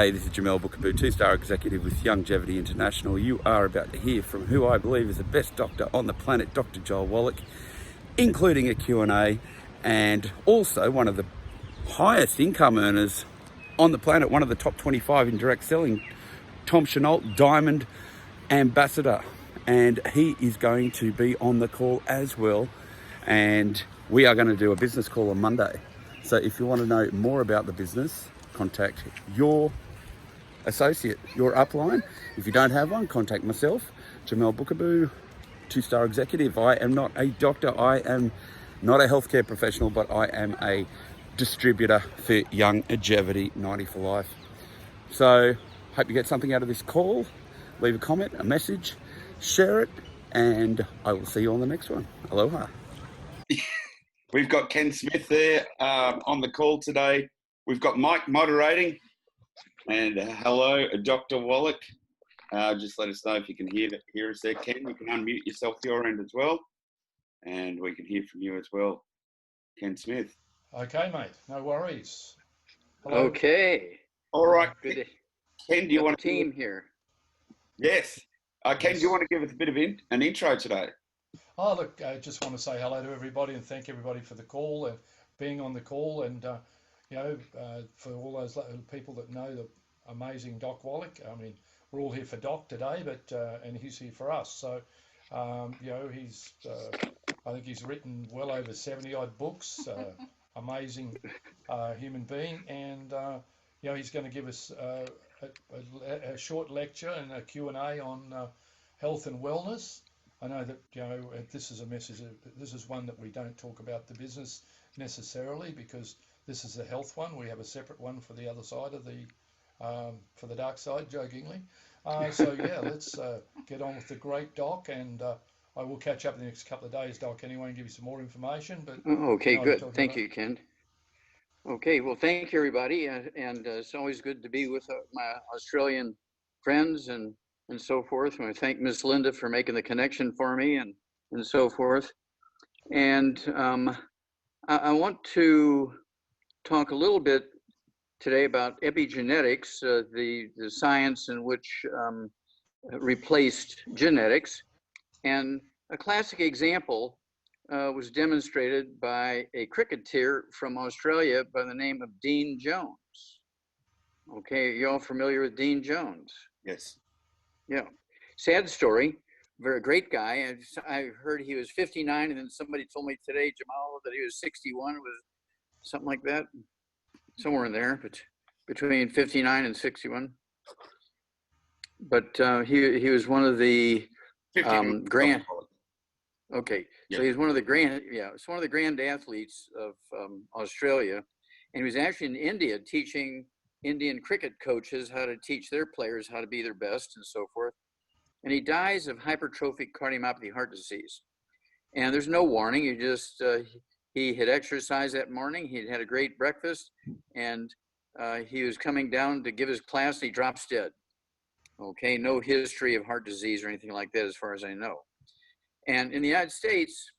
Hey, this is Jamel Boukabou, 2-star executive with Youngevity International. You are about to hear from who I believe is the best doctor on the planet, Dr Joel Wallach, including a Q&A, and also one of the highest income earners on the planet, one of the top 25 in direct selling, Tom Chenault, Diamond Ambassador. And he is going to be on the call as well. And we are going to do a business call on Monday. So if you want to know more about the business, contact your associate, your upline. If you don't have one, contact myself, Jamel Boukabou, 2-star executive. I am not a doctor, I am not a healthcare professional, but I am a distributor for Youngevity 90 for life. So hope you get something out of this call. Leave a comment, a message, share it, and I will see you on the next one. Aloha. We've got Ken Smith there on the call today. We've got Mike moderating. And hello, Dr. Wallach. Just let us know if you can hear us there, Ken. You can unmute yourself your end as well. And we can hear from you as well, Ken Smith. Okay, mate. No worries. Hello. Okay. All right. Good. Ken, do you want to... team here. Yes. Ken, do you want to give us a bit of an intro today? Oh, look, I just want to say hello to everybody and thank everybody for the call and being on the call. And, for all those people that know the amazing Doc Wallach. I mean, we're all here for Doc today, but and he's here for us. So, he's I think he's written well over 70 odd books. Amazing human being, and he's going to give us a short lecture and a Q&A on health and wellness. I know that this is a message. This is one that we don't talk about the business necessarily because this is a health one. We have a separate one for the other side of the for the dark side, jokingly. So yeah, let's get on with the great Doc, and I will catch up in the next couple of days, Doc, anyway, and give you some more information. But okay, good. Thank you, Ken. Okay, well, thank you, everybody, and it's always good to be with my Australian friends and so forth. And I thank Miss Linda for making the connection for me and so forth. And I want to talk a little bit today about epigenetics, the science in which replaced genetics. And a classic example was demonstrated by a cricketer from Australia by the name of Dean Jones. Okay, you all familiar with Dean Jones? Yes. Yeah. Sad story. Very great guy. I heard he was 59, and then somebody told me today, Jamal, that he was 61. It was something like that. Somewhere in there, but between 59 and 61. But he was one of the grand. Okay, yeah. So he's one of the grand. Yeah, it's one of the grand athletes of Australia, and he was actually in India teaching Indian cricket coaches how to teach their players how to be their best and so forth. And he dies of hypertrophic cardiomyopathy heart disease. And there's no warning. You just he had exercised that morning. He'd had a great breakfast, and he was coming down to give his class, and he drops dead. Okay, no history of heart disease or anything like that as far as I know. And in the United States,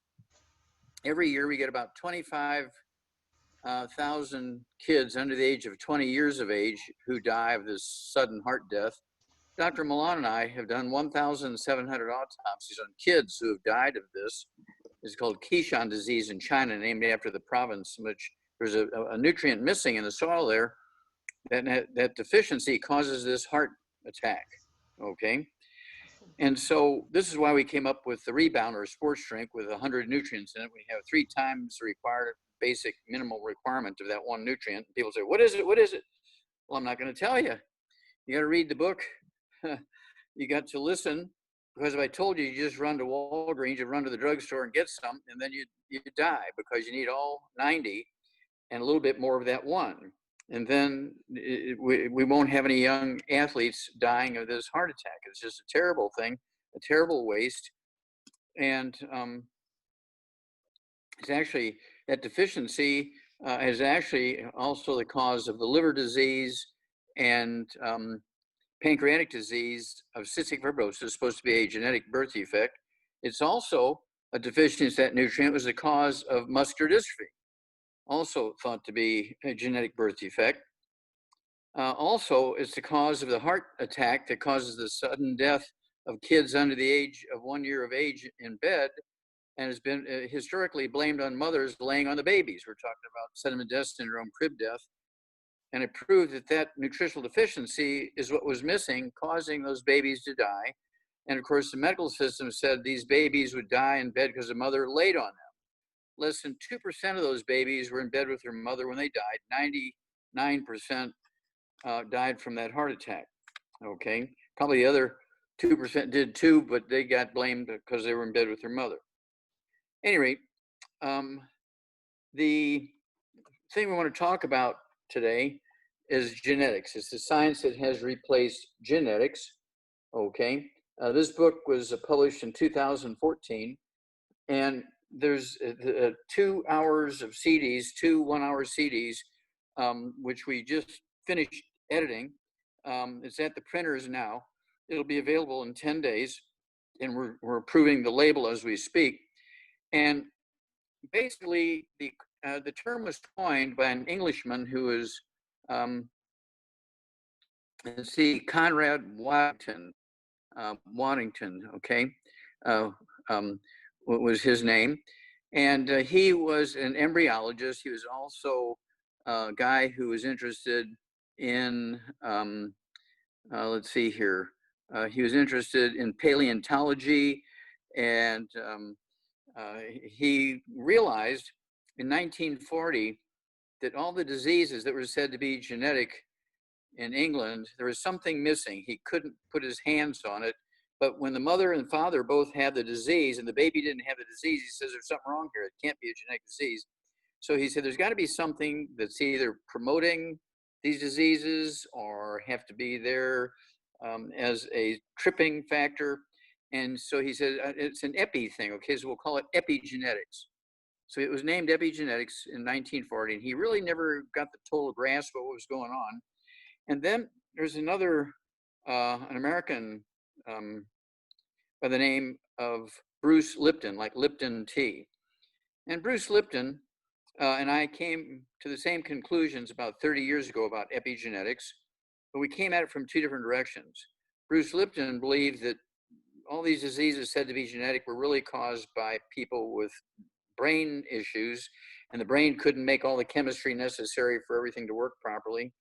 every year we get about 25,000 kids under the age of 20 years of age who die of this sudden heart death. Dr. Milan and I have done 1,700 autopsies on kids who have died of this. It's called Kishan disease in China, named after the province in which there's a nutrient missing in the soil there. That deficiency causes this heart attack, okay? And so this is why we came up with the Rebound or sports drink with 100 nutrients in it. We have 3 times the required basic minimal requirement of that one nutrient. People say, what is it? What is it? Well, I'm not going to tell you. You got to read the book. You got to listen, because if I told you, you just run to Walgreens, you run to the drugstore and get some, and then you die because you need all 90 and a little bit more of that one. And then we won't have any young athletes dying of this heart attack. It's just a terrible thing, a terrible waste. And it's actually, that deficiency is actually also the cause of the liver disease and pancreatic disease of cystic fibrosis, supposed to be a genetic birth defect. It's also a deficiency in that nutrient was the cause of muscular dystrophy, also thought to be a genetic birth defect. Also, it's the cause of the heart attack that causes the sudden death of kids under the age of 1 year of age in bed, and has been historically blamed on mothers laying on the babies. We're talking about sudden death syndrome, crib death, and it proved that that nutritional deficiency is what was missing, causing those babies to die. And of course, the medical system said these babies would die in bed because the mother laid on them. Less than 2% of those babies were in bed with their mother when they died. 99% died from that heart attack. Okay, probably the other 2% did too, but they got blamed because they were in bed with their mother. Anyway, the thing we want to talk about today is genetics. It's the science that has replaced genetics. Okay, this book was published in 2014, and there's 2 hours of CDs, 2 1-hour CDs, which we just finished editing. It's at the printers now. It'll be available in 10 days, and we're approving the label as we speak. And basically, the term was coined by an Englishman who is, Conrad Waddington, okay, what was his name. And he was an embryologist. He was also a guy who was interested in, let's see here, he was interested in paleontology, and he realized in 1940 that all the diseases that were said to be genetic in England, there was something missing. He couldn't put his hands on it. But when the mother and father both had the disease and the baby didn't have the disease, he says, there's something wrong here. It can't be a genetic disease. So he said, there's got to be something that's either promoting these diseases or have to be there as a tripping factor. And so he said, it's an epi thing. Okay, so we'll call it epigenetics. So it was named epigenetics in 1940, and he really never got the total grasp of what was going on. And then there's another, an American by the name of Bruce Lipton, like Lipton tea. And Bruce Lipton and I came to the same conclusions about 30 years ago about epigenetics, but we came at it from 2 different directions. Bruce Lipton believed that all these diseases said to be genetic were really caused by people with brain issues, and the brain couldn't make all the chemistry necessary for everything to work properly.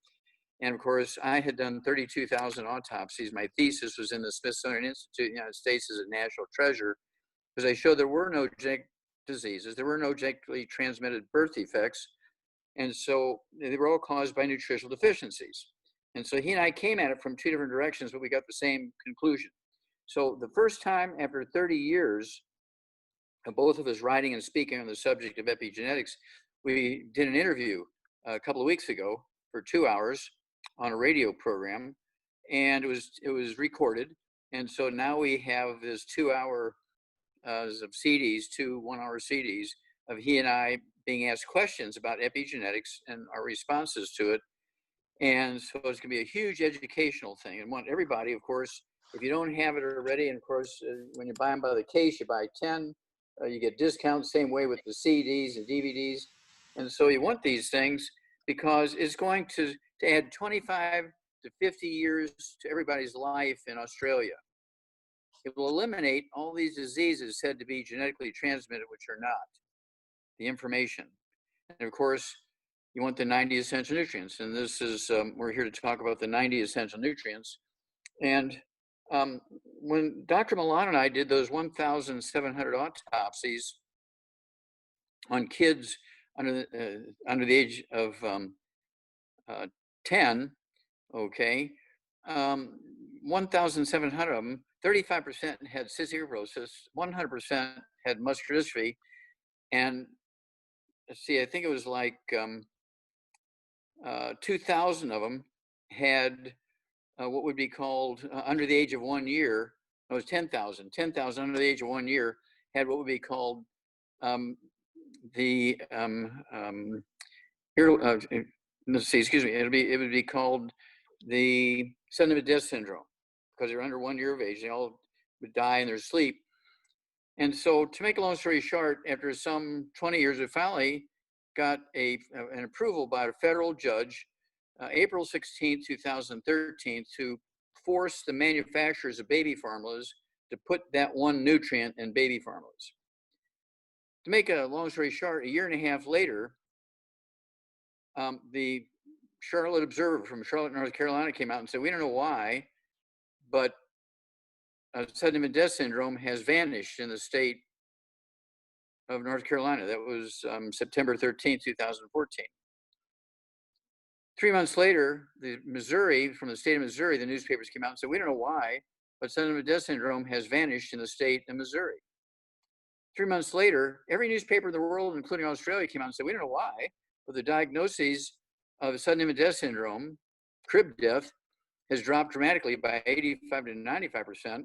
And of course, I had done 32,000 autopsies. My thesis was in the Smithsonian Institute in the United States as a national treasure, because I showed there were no genetic diseases. There were no genetically transmitted birth defects. And so they were all caused by nutritional deficiencies. And so he and I came at it from 2 different directions, but we got the same conclusion. So the first time after 30 years of both of us writing and speaking on the subject of epigenetics, we did an interview a couple of weeks ago for 2 hours on a radio program, and it was recorded. And so now we have this 2 hour of CDs, 2 1-hour CDs of he and I being asked questions about epigenetics and our responses to it. And so it's going to be a huge educational thing, and want everybody, of course, if you don't have it already, and of course, when you buy them by the case, you buy 10, you get discounts, same way with the CDs and DVDs. And so you want these things because it's going to add 25 to 50 years to everybody's life in Australia. It will eliminate all these diseases said to be genetically transmitted, which are not, the information. And of course, you want the 90 essential nutrients. And this is, we're here to talk about the 90 essential nutrients. And when Dr. Milan and I did those 1,700 autopsies on kids under the age of 10, okay, 1,700 of them, 35% had cystic fibrosis, 100% had muscular dystrophy, and let's see, I think it was like 2,000 of them had what would be called under the age of 1 year. It was 10,000 under the age of 1 year had what would be called let's see, excuse me, it would be called the sudden death syndrome, because they're under 1 year of age. They all would die in their sleep. And so, to make a long story short, after some 20 years, we finally got an approval by a federal judge April 16, 2013, to force the manufacturers of baby formulas to put that one nutrient in baby formulas. To make a long story short, a year and a half later, the Charlotte Observer from Charlotte, North Carolina came out and said, we don't know why, but sudden infant death syndrome has vanished in the state of North Carolina. That was September 13, 2014. 3 months later, from the state of Missouri, the newspapers came out and said, we don't know why, but sudden infant death syndrome has vanished in the state of Missouri. 3 months later, every newspaper in the world, including Australia, came out and said, we don't know why, but the diagnoses of sudden infant death syndrome, crib death, has dropped dramatically by 85 to 95%. And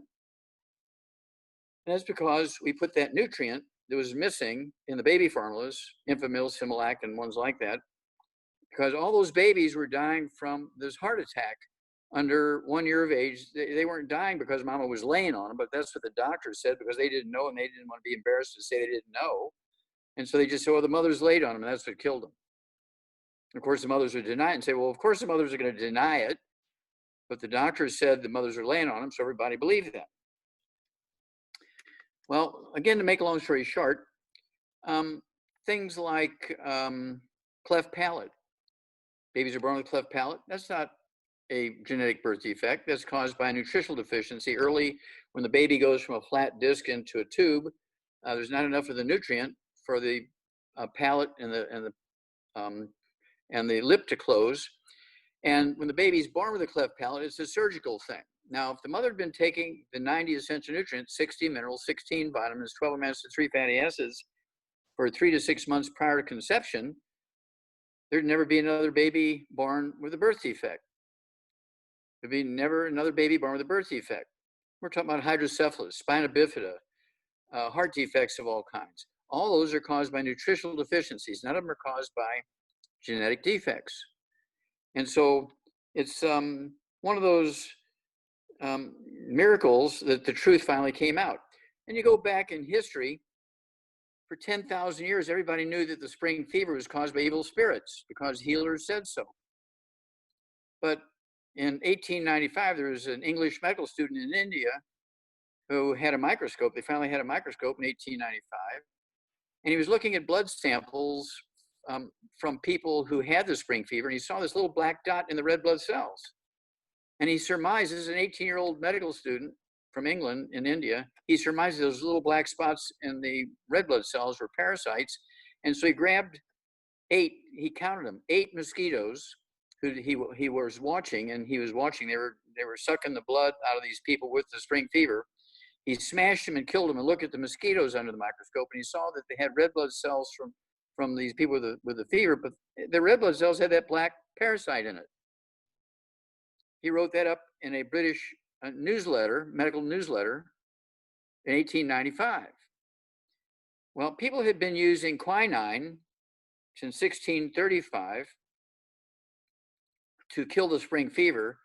that's because we put that nutrient that was missing in the baby formulas, Enfamil, Similac, and ones like that, because all those babies were dying from this heart attack under 1 year of age. They weren't dying because mama was laying on them, but that's what the doctors said, because they didn't know and they didn't want to be embarrassed to say they didn't know. And so they just said, well, the mothers laid on them and that's what killed them. And of course, the mothers would deny it and say, well, of course the mothers are going to deny it, but the doctors said the mothers are laying on them, so everybody believed that. Well, again, to make a long story short, things like cleft palate. Babies are born with cleft palate. That's not a genetic birth defect. That's caused by a nutritional deficiency. Early, when the baby goes from a flat disc into a tube, there's not enough of the nutrient for the palate and the lip to close. And when the baby's born with a cleft palate, it's a surgical thing. Now, if the mother had been taking the 90 essential nutrients, 60 minerals, 16 vitamins, 12 amino acids, 3 fatty acids for 3 to 6 months prior to conception, there'd never be another baby born with a birth defect. There'd be never another baby born with a birth defect. We're talking about hydrocephalus, spina bifida, heart defects of all kinds. All those are caused by nutritional deficiencies. None of them are caused by genetic defects. And so it's one of those miracles that the truth finally came out. And you go back in history, for 10,000 years, everybody knew that the spring fever was caused by evil spirits because healers said so. But in 1895, there was an English medical student in India who had a microscope. They finally had a microscope in 1895. And he was looking at blood samples from people who had the spring fever. And he saw this little black dot in the red blood cells. And he surmises, an 18-year-old medical student from England in India, he surmises those little black spots in the red blood cells were parasites. And so he grabbed 8, he counted them, 8 mosquitoes who he was watching, and he was watching, they were sucking the blood out of these people with the spring fever. He smashed them and killed them and looked at the mosquitoes under the microscope, and he saw that they had red blood cells from these people with the fever, but the red blood cells had that black parasite in it. He wrote that up in a British newsletter, medical newsletter, in 1895. Well, people had been using quinine since 1635 to kill the spring fever,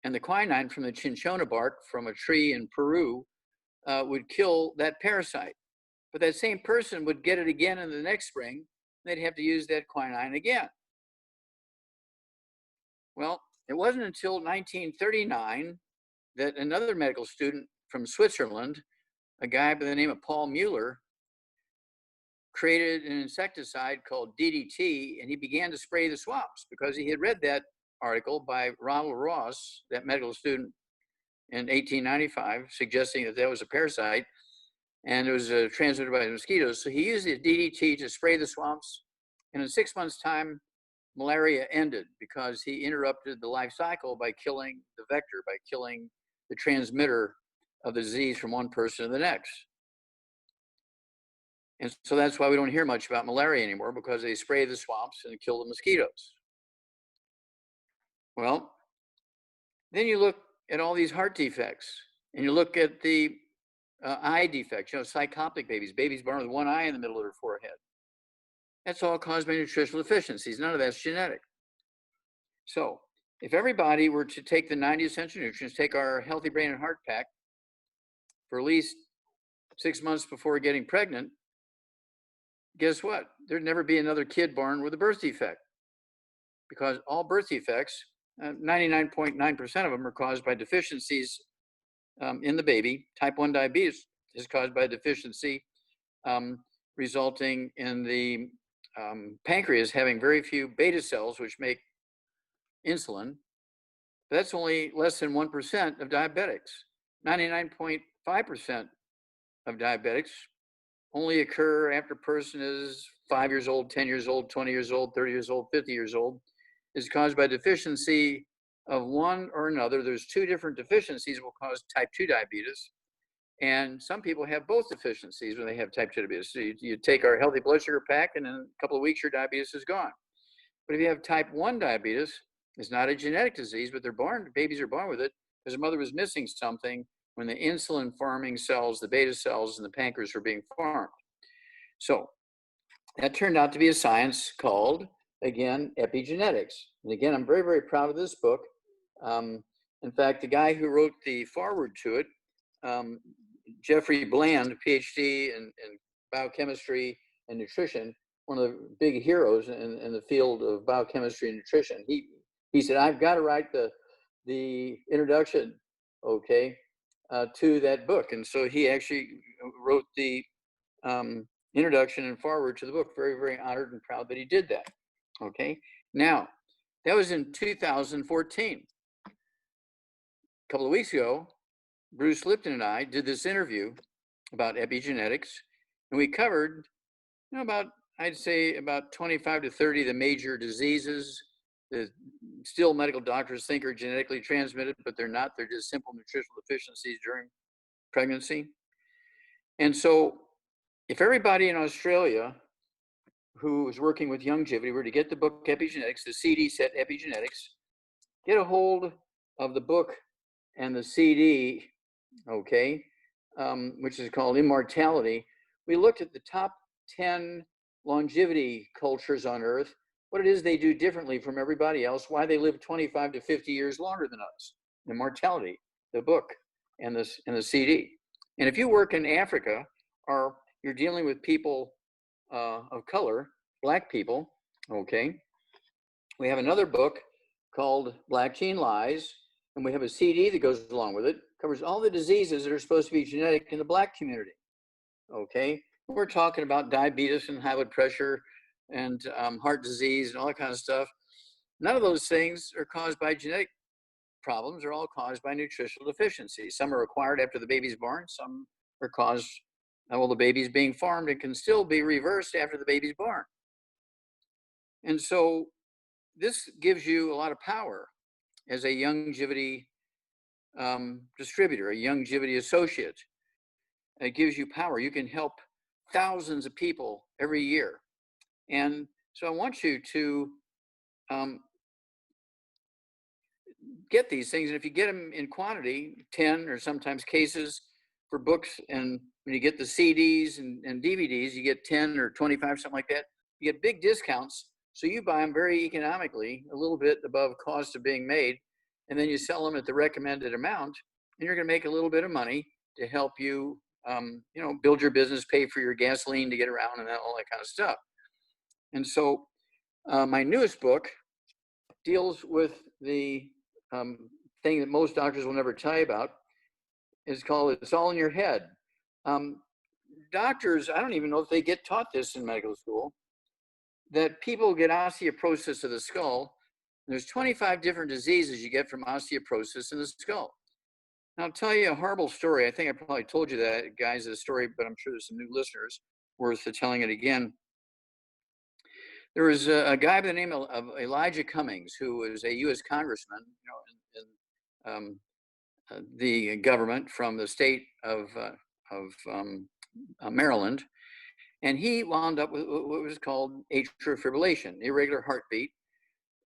and the quinine from the cinchona bark from a tree in Peru would kill that parasite. But that same person would get it again in the next spring, and they'd have to use that quinine again. Well, it wasn't until 1939 that another medical student from Switzerland, a guy by the name of Paul Mueller, created an insecticide called DDT, and he began to spray the swamps because he had read that article by Ronald Ross, that medical student in 1895, suggesting that that was a parasite and it was transmitted by mosquitoes. So he used the DDT to spray the swamps, and in 6 months' time, malaria ended because he interrupted the life cycle by killing the vector, by killing the transmitter of the disease from one person to the next. And so that's why we don't hear much about malaria anymore, because they spray the swamps and kill the mosquitoes. Well, then you look at all these heart defects, and you look at the eye defects, psychopic babies, babies born with one eye in the middle of their forehead. That's all caused by nutritional deficiencies. None of that's genetic. So if everybody were to take the 90 essential nutrients, take our Healthy Brain and Heart Pack for at least 6 months before getting pregnant, guess what? There'd never be another kid born with a birth defect. because all birth defects, 99.9% of them are caused by deficiencies in the baby. Type 1 diabetes is caused by deficiency, resulting in the pancreas having very few beta cells, which make insulin. But that's only less than 1% of diabetics. 99.5% of diabetics only occur after a person is 5 years old, 10 years old, 20 years old, 30 years old, 50 years old, is caused by deficiency of one or another. There's two different deficiencies that will cause type 2 diabetes. And some people have both deficiencies when they have type 2 diabetes. So you take our healthy blood sugar pack, and in a couple of weeks, your diabetes is gone. But if you have type 1 diabetes, it's not a genetic disease, but babies are born with it because their mother was missing something when the insulin farming cells, the beta cells, and the pancreas were being farmed. So that turned out to be a science called, again, epigenetics. And again, I'm very, very proud of this book. In fact, the guy who wrote the foreword to it, Jeffrey Bland, PhD in biochemistry and nutrition, one of the big heroes in the field of biochemistry and nutrition. He said, I've got to write the introduction, okay, to that book. And so he actually wrote the introduction and foreword to the book. Very, very honored and proud that he did that, okay? Now, that was in 2014. A couple of weeks ago, Bruce Lipton and I did this interview about epigenetics, and we covered, I'd say about 25 to 30 of the major diseases that still medical doctors think are genetically transmitted, but they're not. They're just simple nutritional deficiencies during pregnancy. And so if everybody in Australia who is working with Youngevity were to get the book Epigenetics, the CD set Epigenetics, get a hold of the book and the CD, okay, which is called Immortality. We looked at the top 10 longevity cultures on Earth, what it is they do differently from everybody else, why they live 25 to 50 years longer than us. Immortality, the book, and the CD. And if you work in Africa, or you're dealing with people of color, Black people, okay, we have another book called Black Gene Lies, and we have a CD that goes along with it, covers all the diseases that are supposed to be genetic in the Black community, okay? We're talking about diabetes and high blood pressure and heart disease and all that kind of stuff. None of those things are caused by genetic problems. They're all caused by nutritional deficiencies. Some are acquired after the baby's born. Some are caused while the baby's being farmed and can still be reversed after the baby's born. And so this gives you a lot of power as a Youngevity distributor, a Youngevity associate. It gives you power. You can help thousands of people every year. And so I want you to get these things. And if you get them in quantity, 10 or sometimes cases for books, and when you get the CDs and DVDs, you get 10 or 25, something like that. You get big discounts. So you buy them very economically, a little bit above cost of being made, and then you sell them at the recommended amount, and you're going to make a little bit of money to help you, build your business, pay for your gasoline to get around, and all that kind of stuff. And so my newest book deals with the thing that most doctors will never tell you about. It's called It's All in Your Head. Doctors, I don't even know if they get taught this in medical school, that people get osteoporosis of the skull. There's 25 different diseases you get from osteoporosis in the skull. Now, I'll tell you a horrible story. I think I probably told you that, guys, the story, but I'm sure there's some new listeners worth telling it again. There was a guy by the name of Elijah Cummings, who was a U.S. congressman, in the government from the state of Maryland. And he wound up with what was called atrial fibrillation, irregular heartbeat.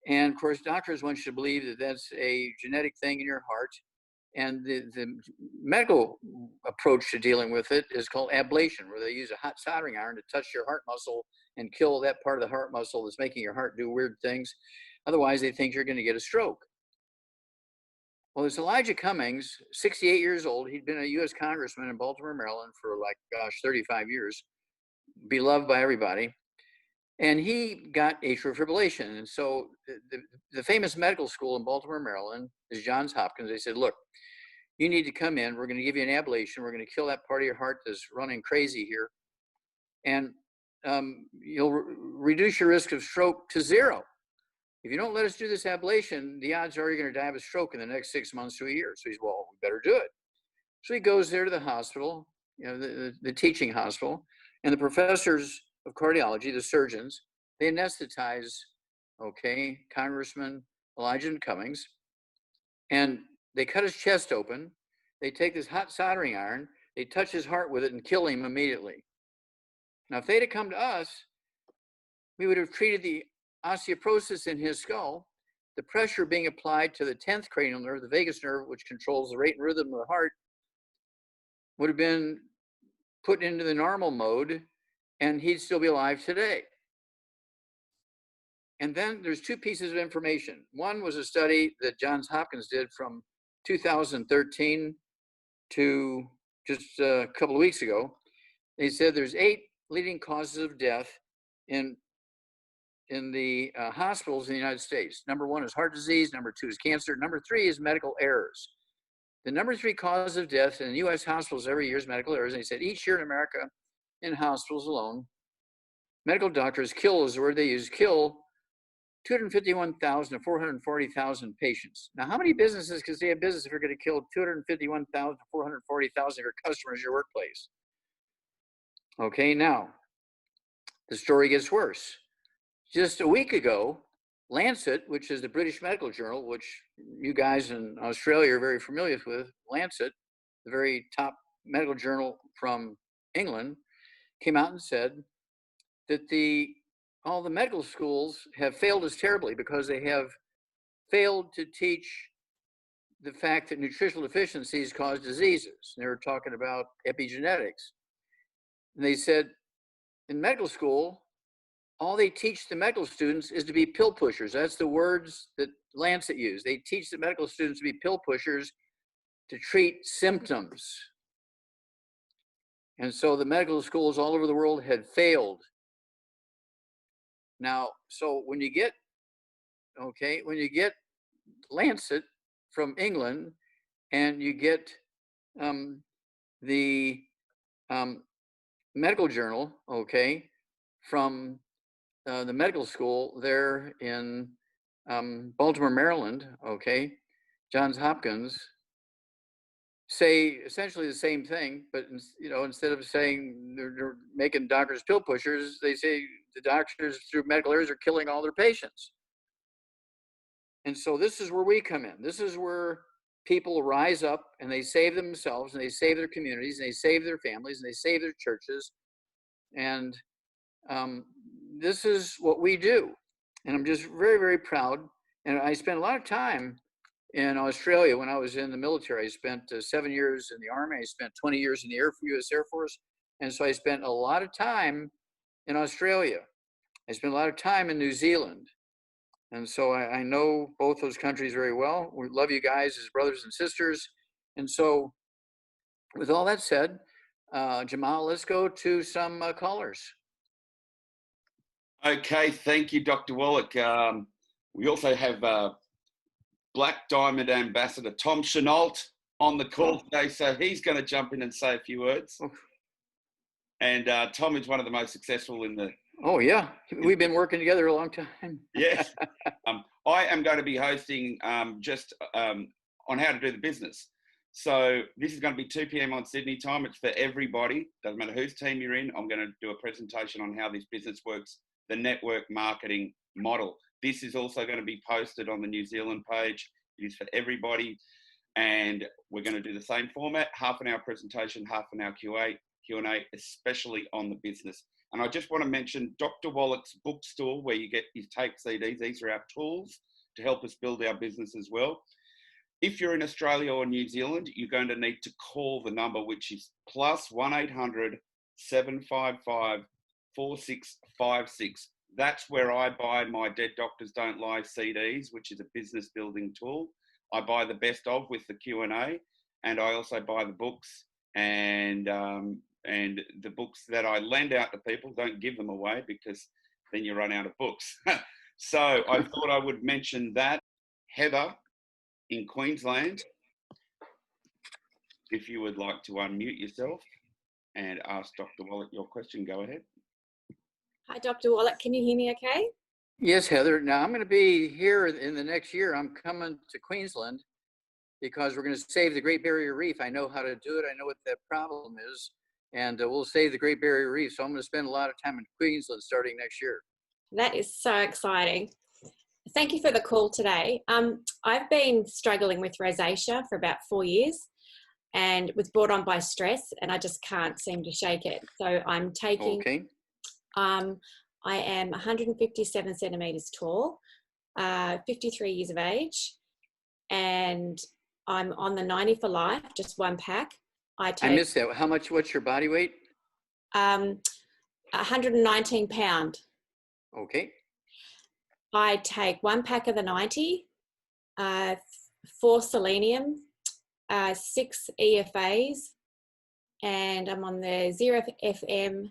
And of course, doctors want you to believe that that's a genetic thing in your heart. And the medical approach to dealing with it is called ablation, where they use a hot soldering iron to touch your heart muscle and kill that part of the heart muscle that's making your heart do weird things. Otherwise, they think you're going to get a stroke. Well, this Elijah Cummings, 68 years old, he'd been a U.S. congressman in Baltimore, Maryland for 35 years, beloved by everybody. And he got atrial fibrillation. And so the famous medical school in Baltimore, Maryland is Johns Hopkins. They said, look, you need to come in. We're going to give you an ablation. We're going to kill that part of your heart that's running crazy here. And you'll reduce your risk of stroke to 0. If you don't let us do this ablation, the odds are you're going to die of a stroke in the next 6 months to a year. So he's, well, we better do it. So he goes there to the hospital, you know, the teaching hospital, and the professors of cardiology, the surgeons, they anesthetize, okay, Congressman Elijah Cummings, and they cut his chest open. They take this hot soldering iron, they touch his heart with it and kill him immediately. Now, if they'd have come to us, we would have treated the osteoporosis in his skull, the pressure being applied to the 10th cranial nerve, the vagus nerve, which controls the rate and rhythm of the heart, would have been put into the normal mode, and he'd still be alive today. And then there's 2 pieces of information. One was a study that Johns Hopkins did from 2013 to just a couple of weeks ago. They said there's 8 leading causes of death in the hospitals in the United States. Number 1 is heart disease. Number 2 is cancer. Number 3 is medical errors. The number 3 cause of death in U.S. hospitals every year is medical errors. And they said each year in America, in hospitals alone, medical doctors kill is the word they use, kill 251,000 to 440,000 patients. Now, how many businesses can stay in business if you're going to kill 251,000 to 440,000 of your customers in your workplace? Okay, now, the story gets worse. Just a week ago, Lancet, which is the British medical journal, which you guys in Australia are very familiar with, Lancet, the very top medical journal from England, came out and said that all the medical schools have failed us terribly because they have failed to teach the fact that nutritional deficiencies cause diseases. And they were talking about epigenetics. And they said in medical school, all they teach the medical students is to be pill pushers. That's the words that Lancet used. They teach the medical students to be pill pushers to treat symptoms. And so the medical schools all over the world had failed. Now, so when you get Lancet from England and you get the medical journal, okay, from the medical school there in Baltimore, Maryland, okay, Johns Hopkins, say essentially the same thing, but instead of saying they're making doctors pill pushers, they say the doctors through medical errors are killing all their patients. And so this is where we come in. This is where people rise up and they save themselves and they save their communities and they save their families and they save their churches. And this is what we do. And I'm just very, very proud. And I spent a lot of time in Australia when I was in the military. I spent 7 years in the Army. I spent 20 years in the US Air Force. And so I spent a lot of time in Australia. I spent a lot of time in New Zealand. And so I know both those countries very well. We love you guys as brothers and sisters. And so with all that said, Jamel, let's go to some callers. Okay, thank you, Dr. Wallach. We also have Black Diamond Ambassador Tom Chenault on the call today, so he's going to jump in and say a few words. And Tom is one of the most successful in the... Oh, yeah. We've been working together a long time. Yes. I am going to be hosting just on how to do the business. So this is going to be 2 p.m. on Sydney time. It's for everybody. Doesn't matter whose team you're in. I'm going to do a presentation on how this business works, the network marketing model. This is also going to be posted on the New Zealand page. It is for everybody. And we're going to do the same format, half an hour presentation, half an hour Q&A, especially on the business. And I just want to mention Dr. Wallach's bookstore, where you get his tape CDs. These are our tools to help us build our business as well. If you're in Australia or New Zealand, you're going to need to call the number, which is +1 800-755-4656. That's where I buy my Dead Doctors Don't Lie CDs, which is a business building tool. I buy the best of with the Q&A, and I also buy the books and the books that I lend out to people, don't give them away because then you run out of books. So I thought I would mention that. Heather in Queensland, if you would like to unmute yourself and ask Dr. Wallach your question, go ahead. Hi, Dr. Wallach. Can you hear me okay? Yes, Heather. Now I'm going to be here in the next year. I'm coming to Queensland because we're going to save the Great Barrier Reef. I know how to do it. I know what that problem is, and we'll save the Great Barrier Reef. So I'm going to spend a lot of time in Queensland starting next year. That is so exciting. Thank you for the call today. I've been struggling with rosacea for about 4 years, and it was brought on by stress, and I just can't seem to shake it. So I'm taking, Okay. I am 157 centimeters tall, 53 years of age, and I'm on the 90 for life, just one pack. I missed that. What's your body weight? 119 pound. Okay. I take one pack of the 90, 4 selenium, 6 EFAs, and I'm on the 0 FM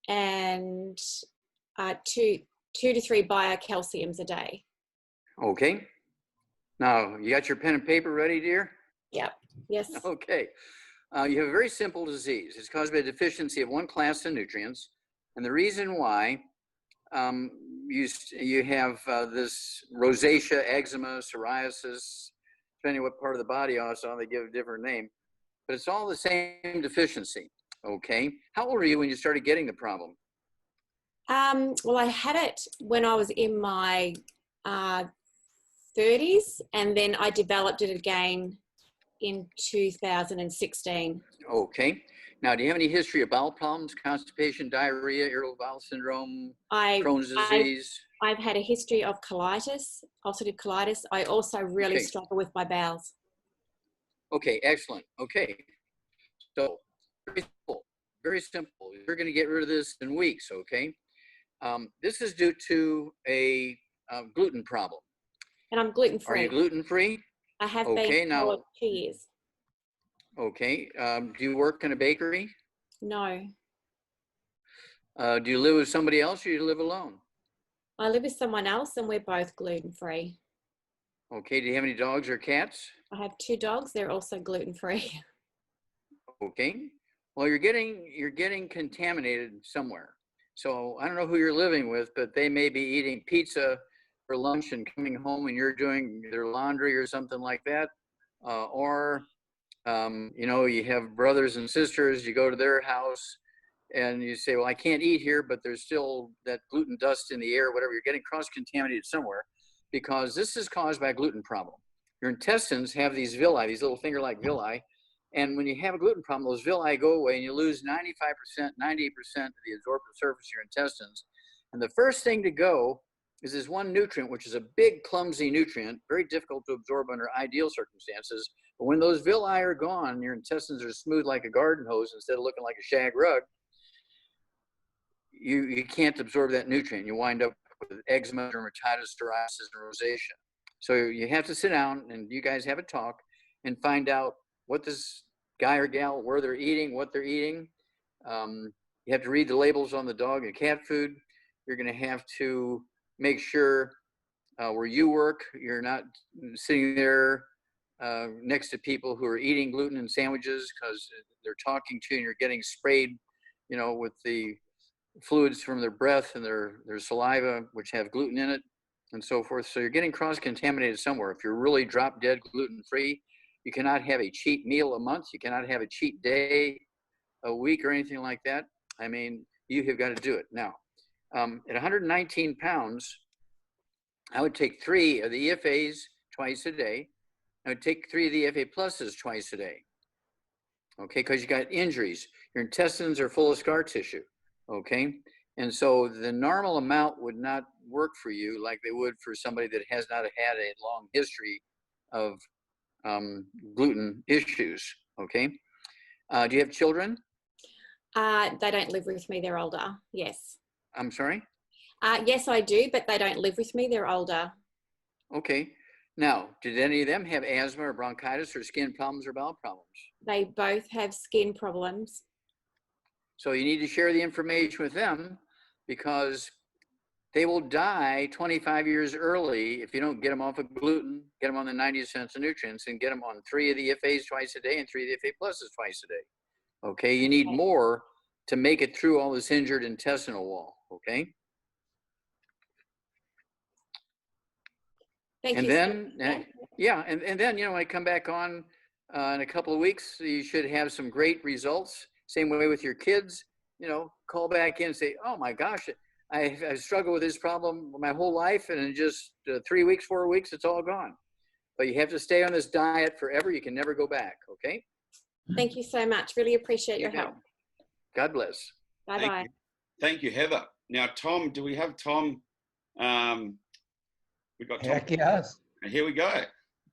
and 2 to 3 biocalciums a day. Okay. Now, you got your pen and paper ready, dear? Yep. Yes. Okay. You have a very simple disease. It's caused by a deficiency of one class of nutrients. And the reason why you have this rosacea, eczema, psoriasis, depending what part of the body also, they give a different name. But it's all the same deficiency. Okay. How old were you when you started getting the problem? Well, I had it when I was in my 30s, and then I developed it again in 2016. Okay. Now, do you have any history of bowel problems, constipation, diarrhea, irritable bowel syndrome, Crohn's disease? I've had a history of colitis, ulcerative colitis. I also really struggle with my bowels. Okay, excellent. Okay. So, very simple. Very simple. You're going to get rid of this in weeks, okay? This is due to a gluten problem. And I'm gluten-free. Are you gluten-free? I have been for 2 years. Okay. Do you work in a bakery? No. Do you live with somebody else, or do you live alone? I live with someone else, and we're both gluten-free. Okay. Do you have any dogs or cats? I have 2 dogs. They're also gluten-free. Okay. Well, you're getting contaminated somewhere. So I don't know who you're living with, but they may be eating pizza for lunch and coming home and you're doing their laundry or something like that. You know, you have brothers and sisters, you go to their house and you say, well, I can't eat here, but there's still that gluten dust in the air, whatever. You're getting cross-contaminated somewhere because this is caused by a gluten problem. Your intestines have these villi, these little finger-like villi. And when you have a gluten problem, those villi go away and you lose 95%, 98% of the absorptive surface of your intestines. And the first thing to go is this one nutrient, which is a big, clumsy nutrient, very difficult to absorb under ideal circumstances. But when those villi are gone, your intestines are smooth like a garden hose instead of looking like a shag rug, you can't absorb that nutrient. You wind up with eczema, dermatitis, psoriasis, and rosacea. So you have to sit down and you guys have a talk and find out what this guy or gal, where they're eating, what they're eating. You have to read the labels on the dog and cat food. You're going to have to make sure where you work, you're not sitting there next to people who are eating gluten in sandwiches because they're talking to you and you're getting sprayed, you know, with the fluids from their breath and their saliva, which have gluten in it and so forth. So you're getting cross-contaminated somewhere. If you're really drop dead gluten-free, you cannot have a cheat meal a month. You cannot have a cheat day a week or anything like that. I mean, you have got to do it. Now, at 119 pounds, I would take 3 of the EFAs twice a day. I would take 3 of the EFA pluses twice a day. Okay, because you got injuries. Your intestines are full of scar tissue. Okay, and so the normal amount would not work for you like they would for somebody that has not had a long history of gluten issues. Okay. Do you have children? They don't live with me. They're older. Yes. I'm sorry? Yes, I do, but they don't live with me. They're older. Okay. Now, did any of them have asthma or bronchitis or skin problems or bowel problems? They both have skin problems. So you need to share the information with them because they will die 25 years early if you don't get them off of gluten, get them on the 90 essential nutrients, and get them on 3 of the FAs twice a day and 3 of the FA pluses twice a day. Okay, you need more to make it through all this injured intestinal wall. Okay. Thank And you. then, yeah, and then, you know, when I come back on in a couple of weeks, you should have some great results. Same way with your kids, you know, call back in and say, oh my gosh, I struggled with this problem my whole life, and in just 3 weeks, 4 weeks, it's all gone. But you have to stay on this diet forever. You can never go back, okay? Thank you so much. Really appreciate your help. God bless. Bye-bye. Thank you, Heather. Now, Tom, do we have Tom? We've got Tom. Heck yes. Here we go.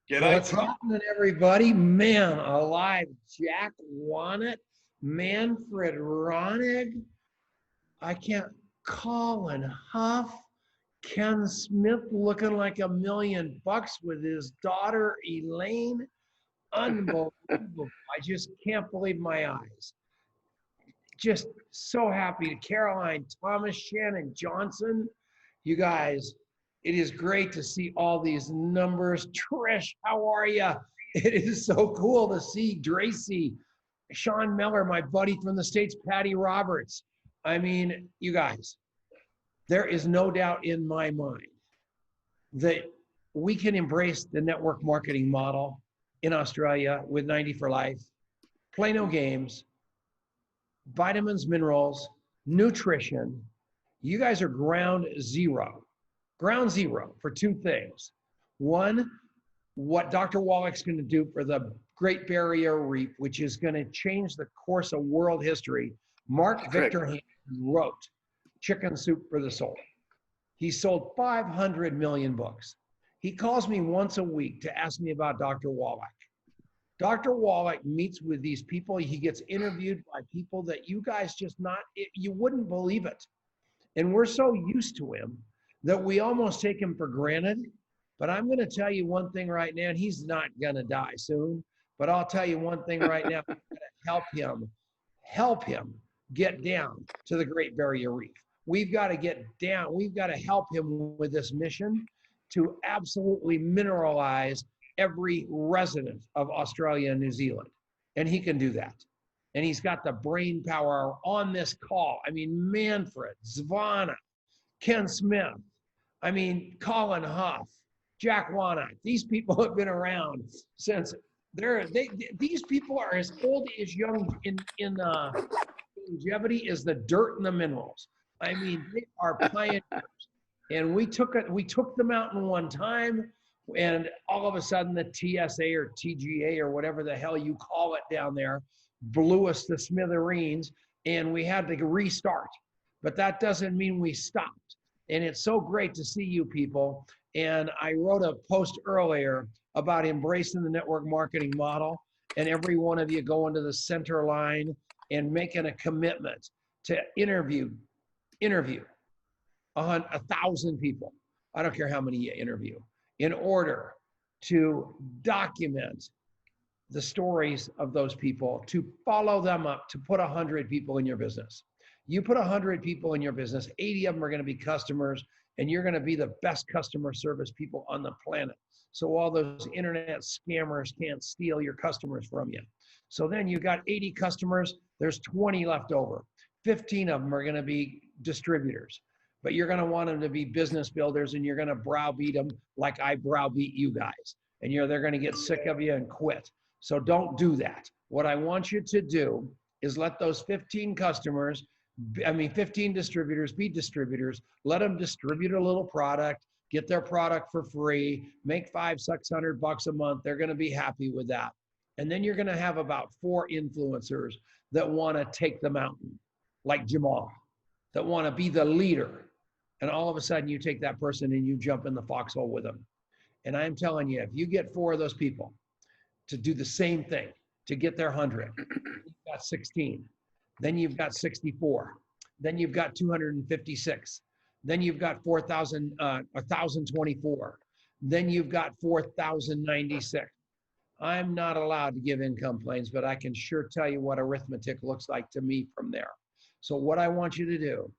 G'day, What's Tom. happening, everybody? Man alive, Jack Wannett, Manfred Ronig, I can't call and Huff, Ken Smith looking like $1 million with his daughter Elaine. Unbelievable. I just can't believe my eyes. Just so happy. Caroline, Thomas, Shannon Johnson, you guys. It is great to see all these numbers. Trish, how are you? It is so cool to see Dracy, Sean Miller, my buddy from the States, Patty Roberts. I mean, you guys, there is no doubt in my mind that we can embrace the network marketing model in Australia with 90 for life, play no games, vitamins, minerals, nutrition. You guys are ground zero for 2 things. One, what Dr. Wallach's going to do for the Great Barrier Reef, which is going to change the course of world history. Mark Victor Hansen wrote Chicken Soup for the Soul. He sold 500 million books. He calls me once a week to ask me about Dr. Wallach. Dr. Wallach meets with these people. He gets interviewed by people that you guys you wouldn't believe it. And we're so used to him that we almost take him for granted. But I'm going to tell you one thing right now, and he's not going to die soon, but I'll tell you one thing right now, I'm going to help him get down to the Great Barrier Reef. We've got to get down. We've got to help him with this mission to absolutely mineralize every resident of Australia and New Zealand. And he can do that. And he's got the brain power on this call. I mean, Manfred, Zvana, Ken Smith, I mean, Colin Huff, Jack Wannett. These people have been around since these people are as old as Youngevity is the dirt and the minerals. I mean, they are pioneers. And we took the mountain one time, and all of a sudden the TSA or TGA or whatever the hell you call it down there blew us to smithereens, and we had to restart. But that doesn't mean we stopped. And it's so great to see you people. And I wrote a post earlier about embracing the network marketing model, and every one of you go into the center line and making a commitment to interview 1,000 people. I don't care how many you interview, in order to document the stories of those people, to follow them up, to put 100 people in your business. You put 100 people in your business, 80 of them are going to be customers, and you're going to be the best customer service people on the planet. So all those internet scammers can't steal your customers from you. So then you got 80 customers, there's 20 left over. 15 of them are going to be distributors, but you're going to want them to be business builders, and you're going to browbeat them like I browbeat you guys. And they're going to get sick of you and quit. So don't do that. What I want you to do is let those 15 distributors be distributors. Let them distribute a little product, get their product for free, make $500-600 a month. They're going to be happy with that. And then you're going to have about 4 influencers that want to take the mountain, like Jamal, that want to be the leader. And all of a sudden you take that person and you jump in the foxhole with them. And I'm telling you, if you get 4 of those people to do the same thing, to get their 100, you've got 16. Then you've got 64. Then you've got 256. Then you've got 1,024. Then you've got 4,096. I'm not allowed to give income plans, but I can sure tell you what arithmetic looks like to me from there. So what I want you to do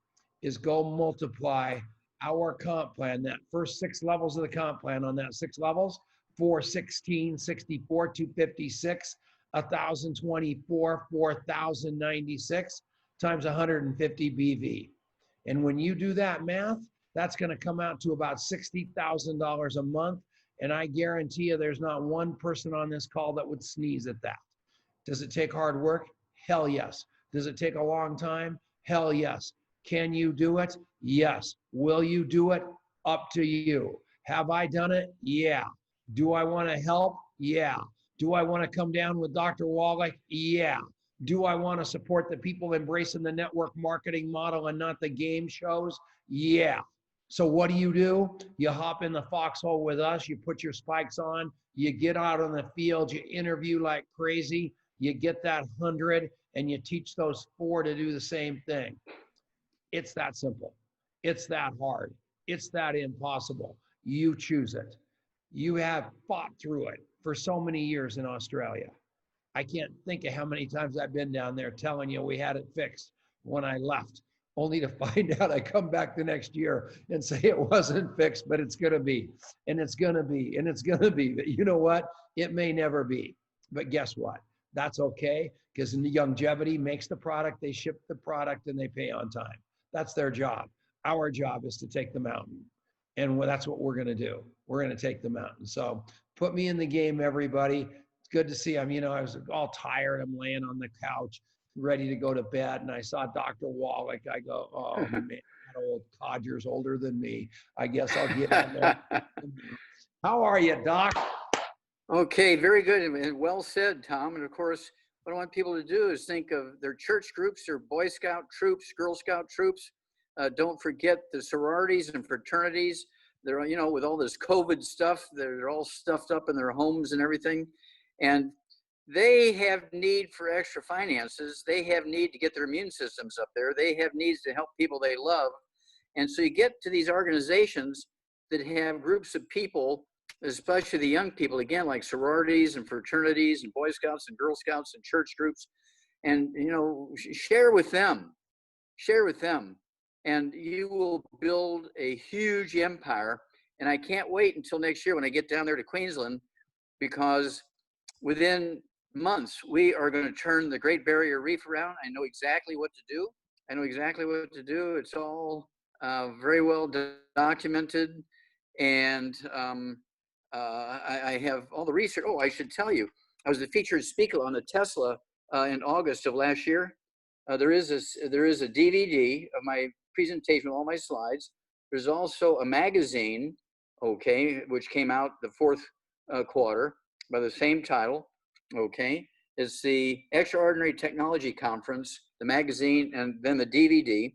is go multiply our comp plan, that first 6 levels of the comp plan, on that 6 levels, 416, 64, 256, 1,024, 4,096 times 150 BV. And when you do that math, that's going to come out to about $60,000 a month. And I guarantee you there's not one person on this call that would sneeze at that. Does it take hard work? Hell yes. Does it take a long time? Hell yes. Can you do it? Yes. Will you do it? Up to you. Have I done it? Yeah. Do I want to help? Yeah. Do I want to come down with Dr. Wallach? Yeah. Do I want to support the people embracing the network marketing model and not the game shows? Yeah. So what do? You hop in the foxhole with us, you put your spikes on, you get out on the field, you interview like crazy, you get that 100, and you teach those 4 to do the same thing. It's that simple. It's that hard. It's that impossible. You choose it. You have fought through it for so many years in Australia. I can't think of how many times I've been down there telling you we had it fixed when I left, only to find out I come back the next year and say it wasn't fixed, but it's going to be, and it's going to be, and it's going to be. But you know what? It may never be. But guess what? That's okay, because Youngevity makes the product, they ship the product, and they pay on time. That's their job. Our job is to take the mountain. And that's what we're going to do. We're going to take the mountain. So put me in the game, everybody. It's good to see him. You know, I was all tired. I'm laying on the couch, ready to go to bed. And I saw Dr. Wallach. I go, oh, man, that old codger's older than me. I guess I'll get in there. How are you, Doc? Okay, very good and well said, Tom. And of course, what I want people to do is think of their church groups, their Boy Scout troops, Girl Scout troops. Don't forget the sororities and fraternities. They're, you know, with all this COVID stuff, they're all stuffed up in their homes and everything. And they have need for extra finances. They have need to get their immune systems up there. They have needs to help people they love. And so you get to these organizations that have groups of people, especially the young people, again, like sororities and fraternities and Boy Scouts and Girl Scouts and church groups. And, you know, share with them. Share with them. And you will build a huge empire. And I can't wait until next year when I get down there to Queensland, because within months, we are going to turn the Great Barrier Reef around. I know exactly what to do. I know exactly what to do. It's all very well documented. And I have all the research. Oh, I should tell you, I was the featured speaker on the Tesla in August of last year. There is a DVD of my presentation with all my slides. There's also a magazine, okay, which came out the fourth quarter by the same title, okay. It's the Extraordinary Technology Conference, the magazine, and then the DVD.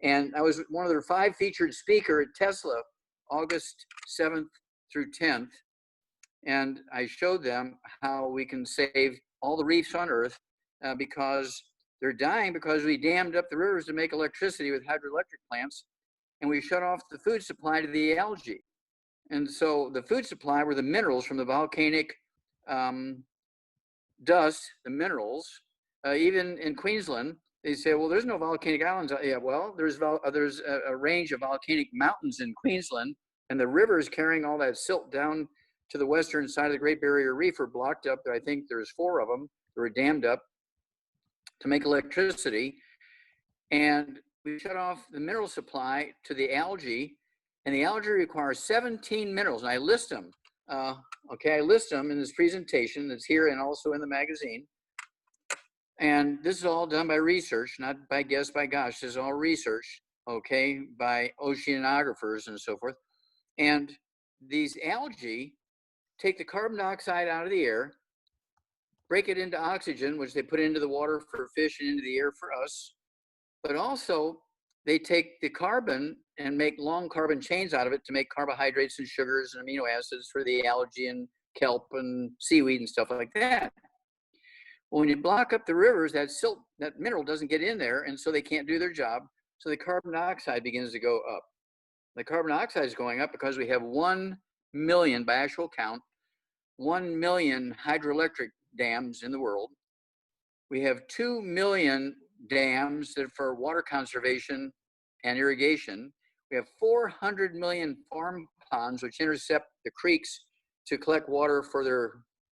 And I was one of their 5 featured speaker at Tesla, August 7th through 10th. And I showed them how we can save all the reefs on Earth because they're dying because we dammed up the rivers to make electricity with hydroelectric plants, and we shut off the food supply to the algae. And so the food supply were the minerals from the volcanic dust, the minerals. Even in Queensland, they say, well, there's no volcanic islands. Yeah, well, there's a range of volcanic mountains in Queensland, and the rivers carrying all that silt down to the western side of the Great Barrier Reef are blocked up. I think there's 4 of them that were dammed up to make electricity. And we shut off the mineral supply to the algae, and the algae requires 17 minerals, and I list them. Okay, I list them in this presentation that's here and also in the magazine. And this is all done by research, not by guess, by gosh. This is all research, okay, by oceanographers and so forth. And these algae take the carbon dioxide out of the air, break it into oxygen, which they put into the water for fish and into the air for us. But also, they take the carbon and make long carbon chains out of it to make carbohydrates and sugars and amino acids for the algae and kelp and seaweed and stuff like that. Well, when you block up the rivers, that silt, that mineral doesn't get in there, and so they can't do their job. So the carbon dioxide begins to go up. The carbon dioxide is going up because we have 1 million, by actual count, 1 million hydroelectric dams in the world. We have 2 million dams that for water conservation and irrigation. We have 400 million farm ponds which intercept the creeks to collect water for their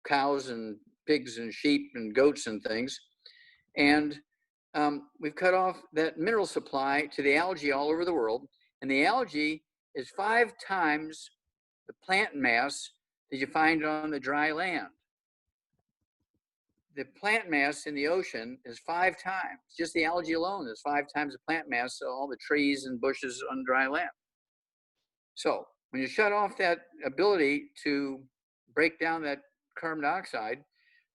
cows and pigs and sheep and goats and things. And we've cut off that mineral supply to the algae all over the world. And the algae is 5 times the plant mass that you find on the dry land. The plant mass in the ocean is 5 times, just the algae alone is 5 times the plant mass of all the trees and bushes on dry land. So when you shut off that ability to break down that carbon dioxide,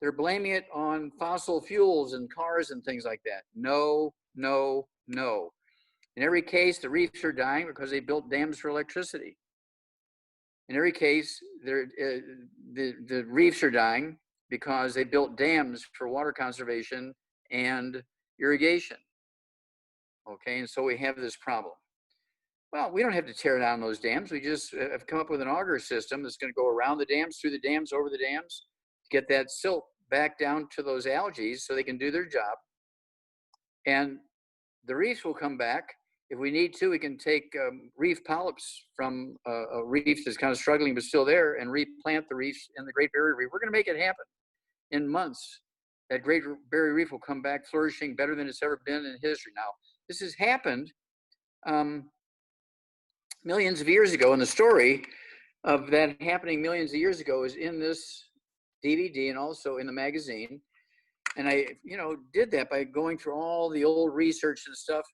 they're blaming it on fossil fuels and cars and things like that. No, no, no. In every case, the reefs are dying because they built dams for electricity. In every case, the reefs are dying because they built dams for water conservation and irrigation. Okay, and so we have this problem. Well, we don't have to tear down those dams. We just have come up with an auger system that's going to go around the dams, through the dams, over the dams, to get that silt back down to those algae so they can do their job. And the reefs will come back. If we need to, we can take reef polyps from a reef that's kind of struggling but still there and replant the reefs in the Great Barrier Reef. We're going to make it happen in months. That Great Barrier Reef will come back flourishing better than it's ever been in history. Now, this has happened millions of years ago, and the story of that happening millions of years ago is in this DVD and also in the magazine. And I, did that by going through all the old research and stuff,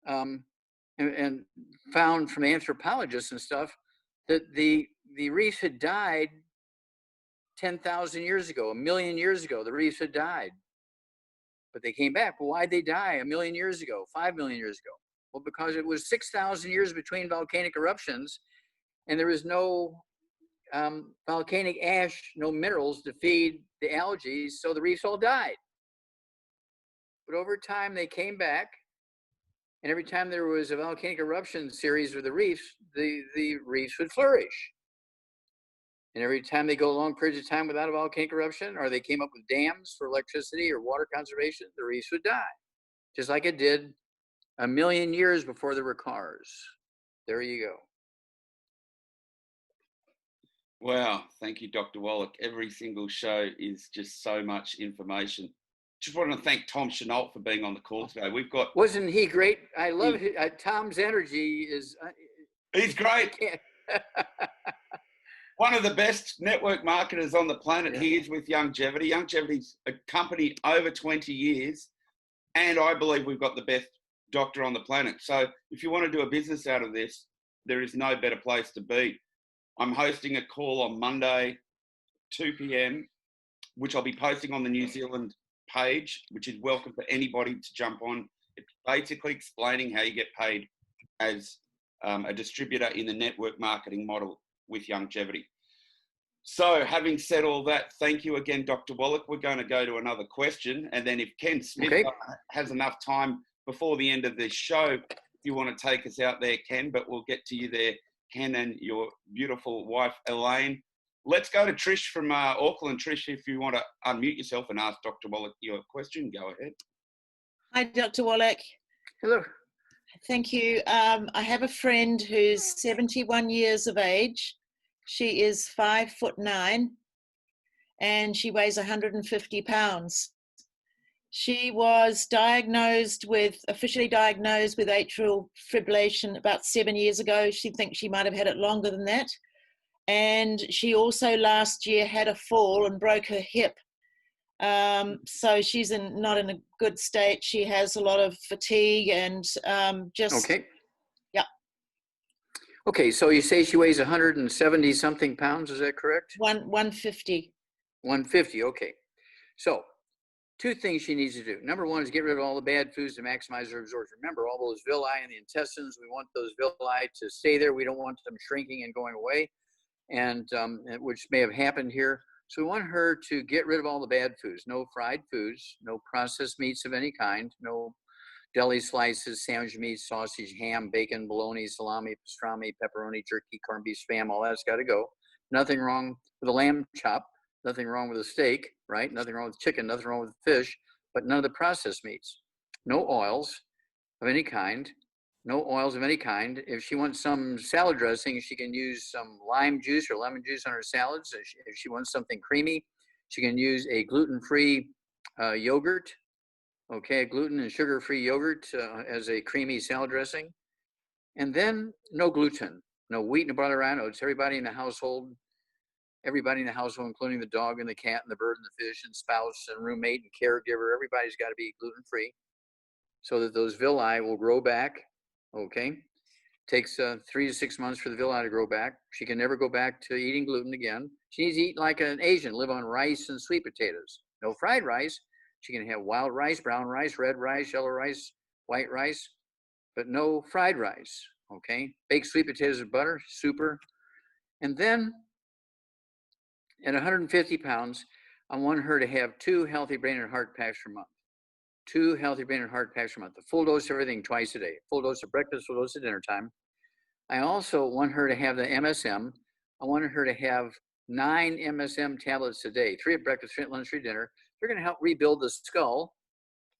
and found from anthropologists and stuff that the reef had died 10,000 years ago, 1 million years ago. The reefs had died, but they came back. Well, why'd they die 1 million years ago, 5 million years ago? Well, because it was 6,000 years between volcanic eruptions, and there was no volcanic ash, no minerals to feed the algae, so the reefs all died. But over time, they came back, and every time there was a volcanic eruption series with the reefs would flourish. And every time they go long periods of time without a volcanic eruption, or they came up with dams for electricity or water conservation, the reefs would die, just like it did 1 million years before there were cars. There you go. Wow, thank you, Dr. Wallach. Every single show is just so much information. Just want to thank Tom Chenault for being on the call today. We've got... Wasn't he great? I love Tom's energy is... He's great. One of the best network marketers on the planet. Yeah. He is with Youngevity. Youngevity's a company over 20 years, and I believe we've got the best doctor on the planet. So if you want to do a business out of this, there is no better place to be. I'm hosting a call on Monday, 2 p.m, which I'll be posting on the New Zealand page, which is welcome for anybody to jump on. It's basically explaining how you get paid as a distributor in the network marketing model with Youngevity. So having said all that, thank you again, Dr. Wallach. We're going to go to another question. And then if Ken Smith has enough time before the end of this show, if you want to take us out there, Ken, but we'll get to you there, Ken, and your beautiful wife, Elaine. Let's go to Trish from Auckland. Trish, if you want to unmute yourself and ask Dr. Wallach your question, go ahead. Hi, Dr. Wallach. Hello. Thank you. I have a friend who's 71 years of age. She is 5'9", and she weighs 150 pounds. She was officially diagnosed with atrial fibrillation about 7 years ago. She thinks she might have had it longer than that. And she also last year had a fall and broke her hip. So she's not in a good state. She has a lot of fatigue and Okay. Yeah. Okay, so you say she weighs 170 something pounds, is that correct? 150. 150, okay. So 2 things she needs to do. Number 1 is get rid of all the bad foods to maximize her absorption. Remember, all those villi in the intestines, we want those villi to stay there. We don't want them shrinking and going away, and which may have happened here. So we want her to get rid of all the bad foods. No fried foods, no processed meats of any kind, no deli slices, sandwich meat, sausage, ham, bacon, bologna, salami, pastrami, pepperoni, jerky, corned beef, spam, all that's got to go. Nothing wrong with a lamb chop, nothing wrong with a steak, right? Nothing wrong with chicken, nothing wrong with fish, but none of the processed meats. No oils of any kind, no oils of any kind. If she wants some salad dressing, she can use some lime juice or lemon juice on her salads. If she wants something creamy, she can use a gluten-free yogurt, okay, gluten and sugar-free yogurt as a creamy salad dressing. And then no gluten, no wheat and barley rye oats. Everybody in the household, including the dog and the cat and the bird and the fish and spouse and roommate and caregiver, everybody's got to be gluten-free so that those villi will grow back, okay? Takes 3 to 6 months for the villi to grow back. She can never go back to eating gluten again. She needs to eat like an Asian, live on rice and sweet potatoes. No fried rice. She can have wild rice, brown rice, red rice, yellow rice, white rice, but no fried rice, okay? Baked sweet potatoes with butter, super. And then at 150 pounds, I want her to have 2 healthy brain and heart packs per month. 2 healthy brain and heart packs per month. A full dose of everything twice a day. Full dose of breakfast, full dose of dinner time. I also want her to have the MSM. I want her to have 9 MSM tablets a day. 3 at breakfast, 3 at lunch, 3 at dinner. They're going to help rebuild the skull,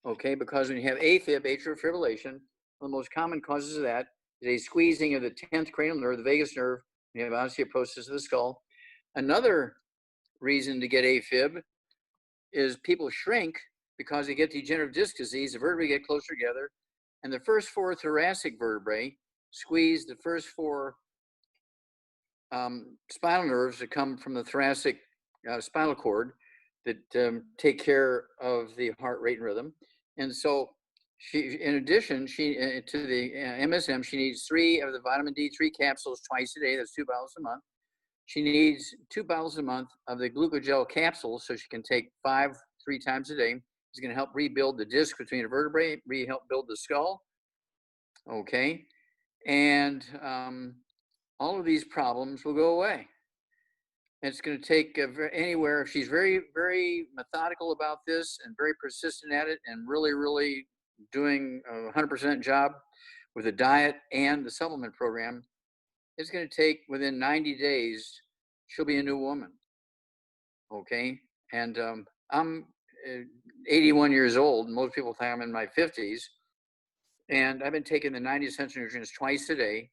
okay? Because when you have AFib, atrial fibrillation, one of the most common causes of that is a squeezing of the 10th cranial nerve, the vagus nerve. You have osteoporosis of the skull. Another reason to get AFib is people shrink because they get degenerative disc disease. The vertebrae get closer together, and the first 4 thoracic vertebrae squeeze the first 4 spinal nerves that come from the thoracic spinal cord that take care of the heart rate and rhythm. And so she, in addition, to the MSM, she needs 3 of the vitamin D3 capsules twice a day. That's 2 bottles a month. She needs 2 bottles a month of the glucogel capsules, so she can take 5 3 times a day. It's going to help rebuild the disc between the vertebrae, help build the skull. Okay, and all of these problems will go away. It's going to take anywhere, if she's very, very methodical about this and very persistent at it and really, really doing a 100% job with the diet and the supplement program, it's going to take within 90 days, she'll be a new woman. Okay, and I'm 81 years old. Most people think I'm in my 50s. And I've been taking the 90 essential nutrients twice a day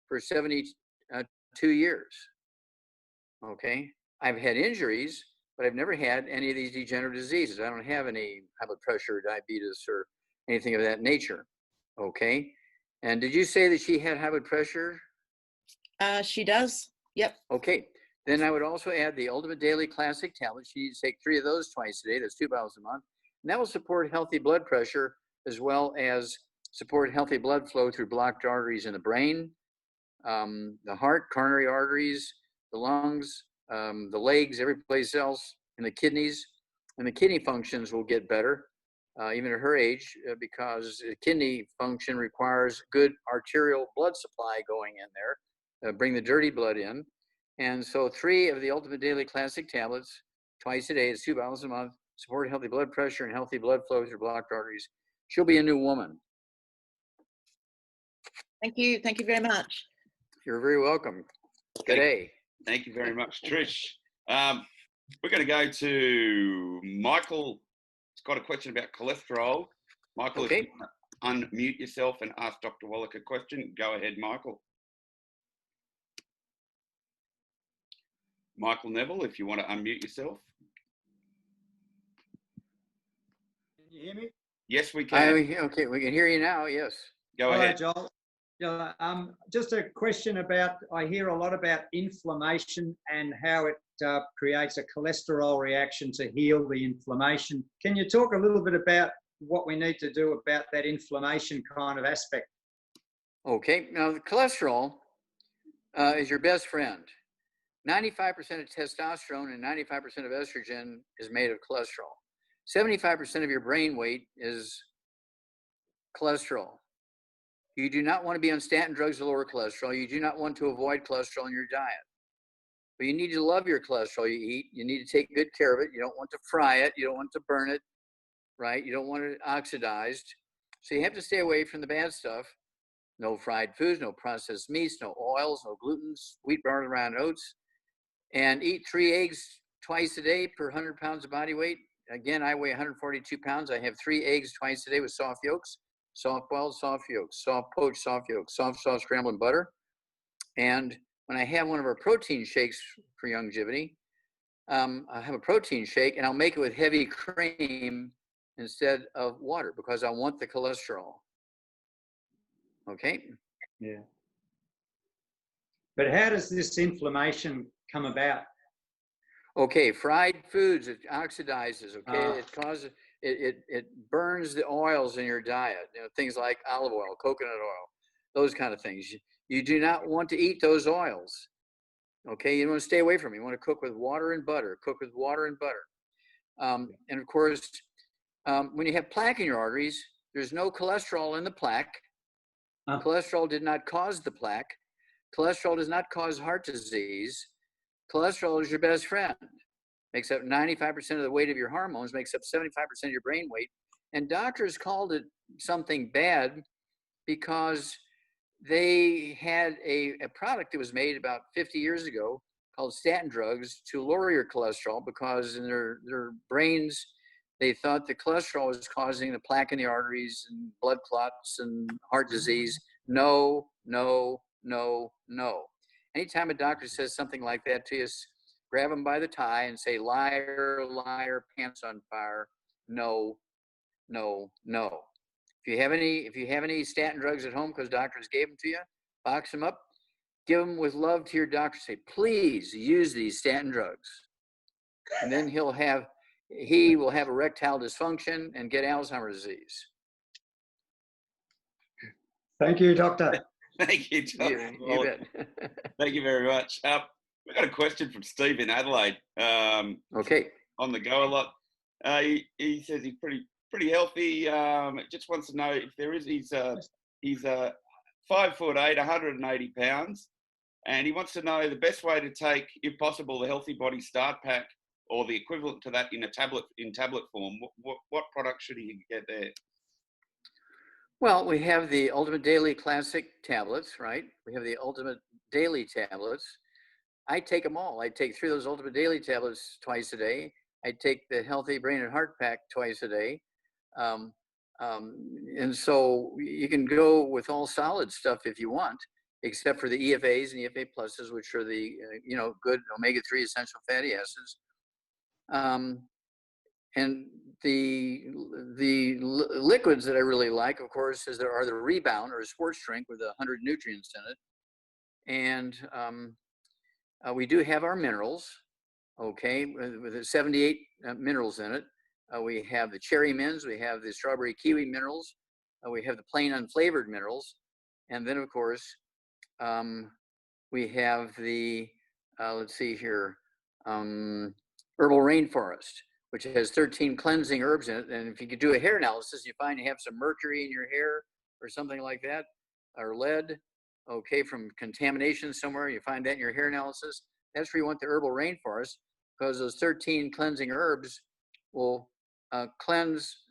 for 72 years. Okay, I've had injuries, but I've never had any of these degenerative diseases. I don't have any high blood pressure, diabetes, or anything of that nature. Okay, and did you say that she had high blood pressure? She does. Yep. Okay, then I would also add the Ultimate Daily Classic tablet. She needs to take 3 of those twice a day. That's 2 bottles a month. And that will support healthy blood pressure as well as support healthy blood flow through blocked arteries in the brain, the heart, coronary arteries, the lungs, the legs, every place else, and the kidneys. And the kidney functions will get better, even at her age, because kidney function requires good arterial blood supply going in there, bring the dirty blood in. And so 3 of the Ultimate Daily Classic tablets twice a day, it's 2 bottles a month, support healthy blood pressure and healthy blood flow through blocked arteries. She'll be a new woman. Thank you. Thank you very much. You're very welcome. Good day. Thank you very much, Trish. We're going to go to Michael. He's got a question about cholesterol. Michael, Okay. if you want to unmute yourself and ask Dr. Wallach a question, go ahead, Michael. Michael Neville, if you want to unmute yourself. Can you hear me? Yes, we can. Okay, we can hear you now, yes. Go ahead. Joel. Just a question about, I hear a lot about inflammation and how it creates a cholesterol reaction to heal the inflammation. Can you talk a little bit about what we need to do about that inflammation kind of aspect? Okay, now the cholesterol is your best friend. 95% of testosterone and 95% of estrogen is made of cholesterol. 75% of your brain weight is cholesterol. You do not want to be on statin drugs to lower cholesterol. You do not want to avoid cholesterol in your diet. But you need to love your cholesterol you eat. You need to take good care of it. You don't want to fry it. You don't want to burn it, right? You don't want it oxidized. So you have to stay away from the bad stuff. No fried foods, no processed meats, no oils, no glutens, wheat, barley, rye, and oats. And eat 3 eggs twice a day per 100 pounds of body weight. Again, I weigh 142 pounds. I have 3 eggs twice a day with soft yolks. soft boiled, soft yolks, soft poached, soft yolks, soft sauce scrambled butter. And when I have one of our protein shakes for Youngevity, I have a protein shake and I'll make it with heavy cream instead of water because I want the cholesterol. Okay. Yeah. But how does this inflammation come about? Okay, fried foods, it oxidizes, okay? It causes, it burns the oils in your diet, you know, things like olive oil, coconut oil, those kind of things. You do not want to eat those oils, okay? You want to stay away from them. You want to cook with water and butter, cook with water and butter. And of course, when you have plaque in your arteries, there's no cholesterol in the plaque. Cholesterol did not cause the plaque. Cholesterol does not cause heart disease. Cholesterol is your best friend. Makes up 95% of the weight of your hormones, makes up 75% of your brain weight. And doctors called it something bad because they had a product that was made about 50 years ago called statin drugs to lower your cholesterol because in their brains, they thought the cholesterol was causing the plaque in the arteries and blood clots and heart disease. No, no, no, no. Anytime a doctor says something like that to you, grab them by the tie and say, liar, liar, pants on fire. No, no, no. If you have any statin drugs at home because doctors gave them to you, box them up, give them with love to your doctor. Say, please use these statin drugs. And then he will have erectile dysfunction and get Alzheimer's disease. Thank you, Doctor. Thank you, Dr. You bet. Thank you very much. We've got a question from Steve in Adelaide. Okay. On the go a lot. He says he's pretty healthy. Just wants to know if there is. He's 5'8", 180 pounds, and he wants to know the best way to take, if possible, the Healthy Body Start Pack or the equivalent to that in tablet form. What product should he get there? Well, we have the Ultimate Daily Classic tablets, right? We have the Ultimate Daily tablets. I take them all. I take 3 of those Ultimate Daily tablets twice a day. I take the Healthy Brain and Heart Pack twice a day. And so you can go with all solid stuff if you want, except for the EFAs and EFA pluses, which are the good omega-3 essential fatty acids. And the liquids that I really like, of course, are the Rebound or a sports drink with 100 nutrients in it. And we do have our minerals, okay, with 78 minerals in it. We have the cherry mints, we have the strawberry kiwi minerals, we have the plain unflavored minerals. And then, of course, we have the, let's see here, Herbal Rainforest, which has 13 cleansing herbs in it. And if you could do a hair analysis, you find you have some mercury in your hair or something like that, or lead, okay, from contamination somewhere, you find that in your hair analysis. That's where you want the Herbal Rainforest, because those 13 cleansing herbs will cleanse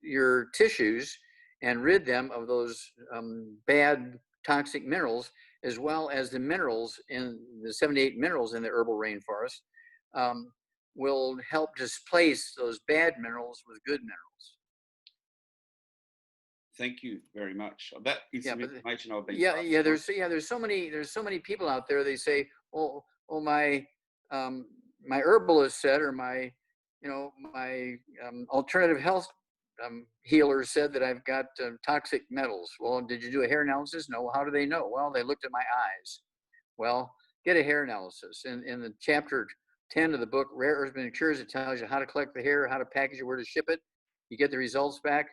your tissues and rid them of those bad toxic minerals, as well as the minerals in the 78 minerals in the Herbal Rainforest. Will help displace those bad minerals with good minerals. Thank you very much. That is some information I've been. There's so many people out there. They say, my herbalist said, or my alternative health healer said that I've got toxic metals. Well, did you do a hair analysis? No. How do they know? Well, they looked at my eyes. Well, get a hair analysis. In the chapter 10 of the book, Rare Earths and Cures, it tells you how to collect the hair, how to package it, where to ship it. You get the results back.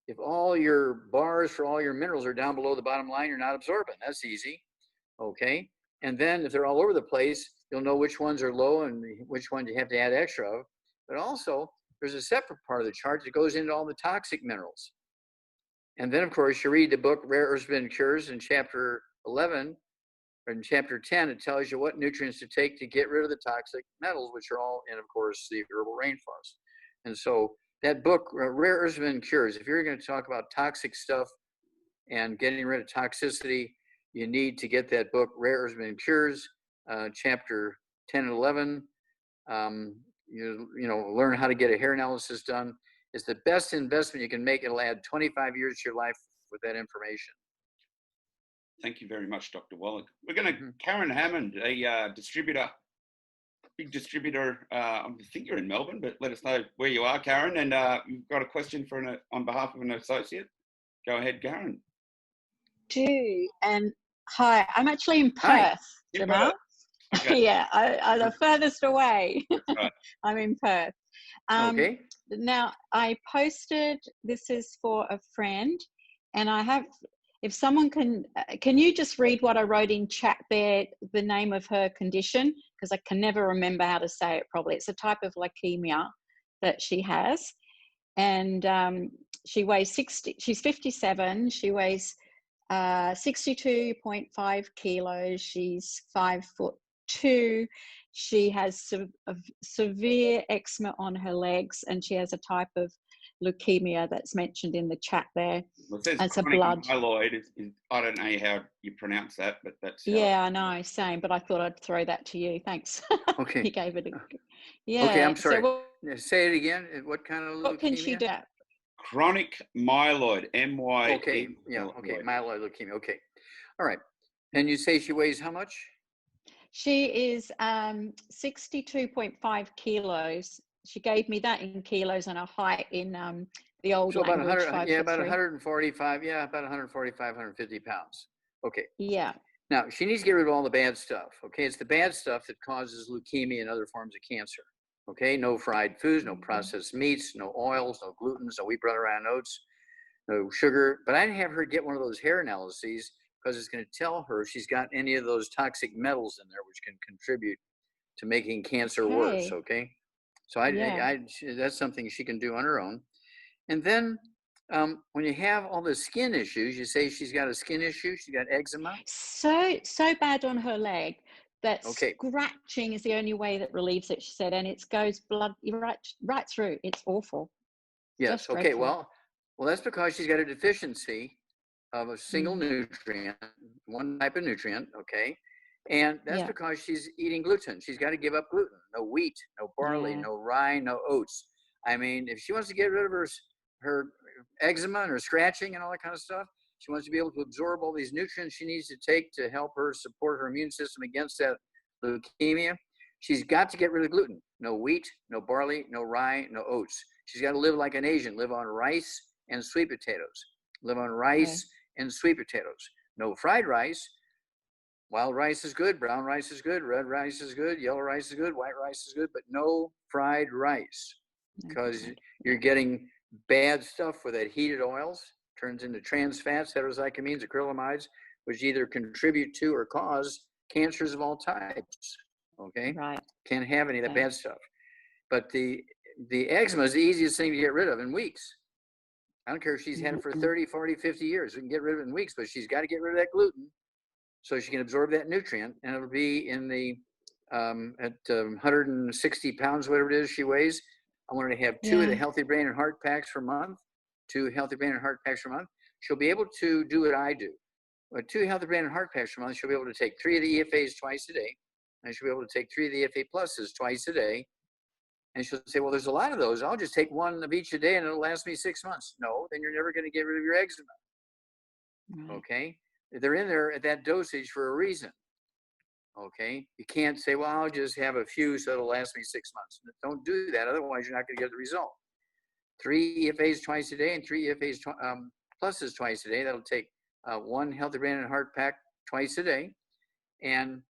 If all your bars for all your minerals are down below the bottom line, you're not absorbing. That's easy. Okay. And then if they're all over the place, you'll know which ones are low and which ones you have to add extra of. But also, there's a separate part of the chart that goes into all the toxic minerals. And then, of course, you read the book Rare Earths and Cures in chapter 11, or in chapter 10, it tells you what nutrients to take to get rid of the toxic metals, which are all in, of course, the Herbal Rainforest. And so that book, Rare Earths and Cures, if you're going to talk about toxic stuff and getting rid of toxicity, you need to get that book, Rare Earths and Cures, chapter 10 and 11. Learn how to get a hair analysis done. It's the best investment you can make. It'll add 25 years to your life with that information. Thank you very much, Dr. Wallach. We're going to, Karen Hammond, a distributor, big distributor. I think you're in Melbourne, but let us know where you are, Karen. And you've got a question for on behalf of an associate. Go ahead, Karen. And hi, I'm actually in Perth, Jamel. Okay. Yeah, I'm the furthest away. Right. I'm in Perth. Okay. Now, I posted, this is for a friend, and I have, if someone can you just read what I wrote in chat there, the name of her condition? Because I can never remember how to say it properly. It's a type of leukemia that she has. And she weighs 60, she's 57, she weighs 62.5 kilos, she's 5'2". She has severe eczema on her legs, and she has a type of leukemia that's mentioned in the chat there. Well, it says it's a chronic blood. myeloid. I don't know how you pronounce that, but that's I know, same. But I thought I'd throw that to you. Thanks. Okay. You gave it. Yeah. Okay, I'm sorry. So say it again. What kind of leukemia? what can she do? chronic myeloid, M-Y-E. Okay. Yeah. Okay. Myeloid leukemia. Okay. All right. And you say she weighs how much? She is 62.5 kilos. She gave me that in kilos and a height in the old So about language. 100. Yeah, about 145. Yeah, about 145, 150 pounds. Okay. Yeah. Now she needs to get rid of all the bad stuff. Okay, it's the bad stuff that causes leukemia and other forms of cancer. Okay, no fried foods, no processed meats, no oils, no glutens, no wheat, butter, and oats, no sugar. But I didn't have her get one of those hair analyses because it's going to tell her if she's got any of those toxic metals in there, which can contribute to making cancer worse. Okay, so that's something she can do on her own. And then when you have all the skin issues, you say she's got a skin issue, she's got eczema. So bad on her leg that scratching is the only way that relieves it, she said, and it goes blood right through. It's awful. Yes. Okay. Well, that's because she's got a deficiency of a single nutrient, one type of nutrient. Okay. And that's because she's eating gluten. She's got to give up gluten. No wheat, no barley, no rye, no oats. I mean, if she wants to get rid of her eczema and her scratching and all that kind of stuff, she wants to be able to absorb all these nutrients she needs to take to help her support her immune system against that leukemia. She's got to get rid of gluten. No wheat, no barley, no rye, no oats. She's got to live like an Asian, live on rice and sweet potatoes. Live on rice and sweet potatoes. No fried rice. Wild rice is good, brown rice is good, red rice is good, yellow rice is good, white rice is good, but no fried rice because you're getting bad stuff with that heated oils, turns into trans fats, heterozycamines, acrylamides, which either contribute to or cause cancers of all types. Okay? Right. Can't have any of that bad stuff. But the eczema is the easiest thing to get rid of in weeks. I don't care if she's had it for 30, 40, 50 years. We can get rid of it in weeks, but she's got to get rid of that gluten so she can absorb that nutrient, and it'll be in the at 160 pounds, whatever it is she weighs. I want her to have 2 of the Healthy Brain and Heart Packs per month, 2 Healthy Brain and Heart Packs per month. She'll be able to do what I do. With 2 Healthy Brain and Heart Packs per month, she'll be able to take 3 of the EFAs twice a day, and she'll be able to take 3 of the EFA pluses twice a day. And she'll say, well, there's a lot of those. I'll just take 1 of each a day, and it'll last me 6 months. No, then you're never going to get rid of your eczema. Okay? They're in there at that dosage for a reason. Okay, you can't say, well, I'll just have a few so it'll last me 6 months. Don't do that. Otherwise, you're not going to get the result. 3 EFAs twice a day and 3 EFAs pluses twice a day. That'll take 1 Healthy Brain and Heart Pack twice a day. And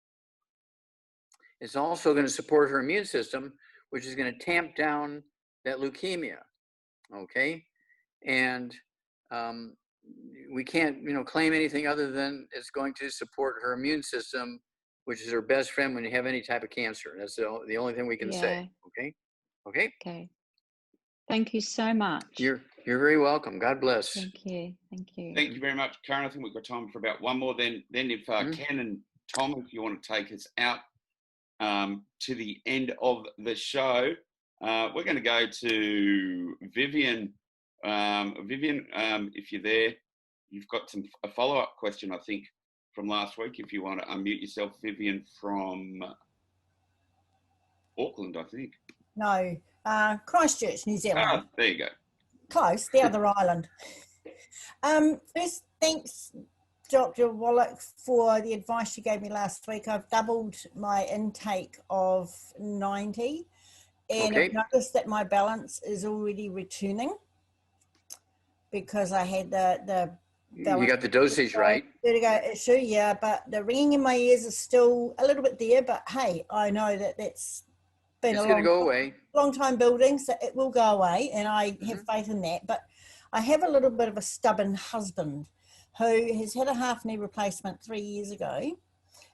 it's also going to support her immune system, which is going to tamp down that leukemia. Okay, and we can't, claim anything other than it's going to support her immune system, which is her best friend when you have any type of cancer. That's the only thing we can say. Okay. Okay. Okay. Thank you so much. You're very welcome. God bless. Thank you. Thank you. Thank you very much, Karen. I think we've got time for about one more. Then if Ken and Tom, if you want to take us out to the end of the show, we're going to go to Vivienne. Vivienne, if you're there, you've got a follow-up question, I think, from last week. If you want to unmute yourself, Vivienne from Auckland, I think. No, Christchurch, New Zealand. There you go. Close, the other island. First, thanks, Dr. Wallach, for the advice you gave me last week. I've doubled my intake of 90, and Okay. I've noticed that my balance is already returning because I had the You got the dosage right. There you go. Sure, yeah, but the ringing in my ears is still a little bit there. But hey, I know that that's been It's a going to go away. long time building, so it will go away, and I have faith in that. But I have a little bit of a stubborn husband who has had a half knee replacement 3 years ago,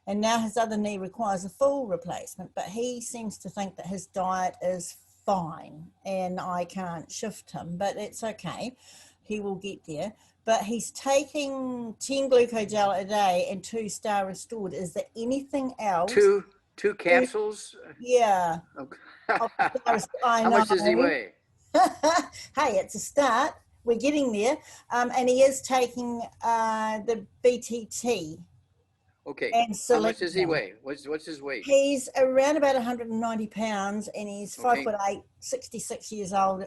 and now his other knee requires a full replacement, but he seems to think that his diet is fine and I can't shift him, but it's okay. He will get there. But he's taking 10 glucogel a day and 2 Star Restored. Is there anything else? Two capsules? Yeah. Okay. I How know. much does he weigh? Hey, it's a start. We're getting there. And he is taking the BTT. Okay. And How much does he selenium. weigh? What's his weight? He's around about 190 pounds and he's 5'8", 66 years old.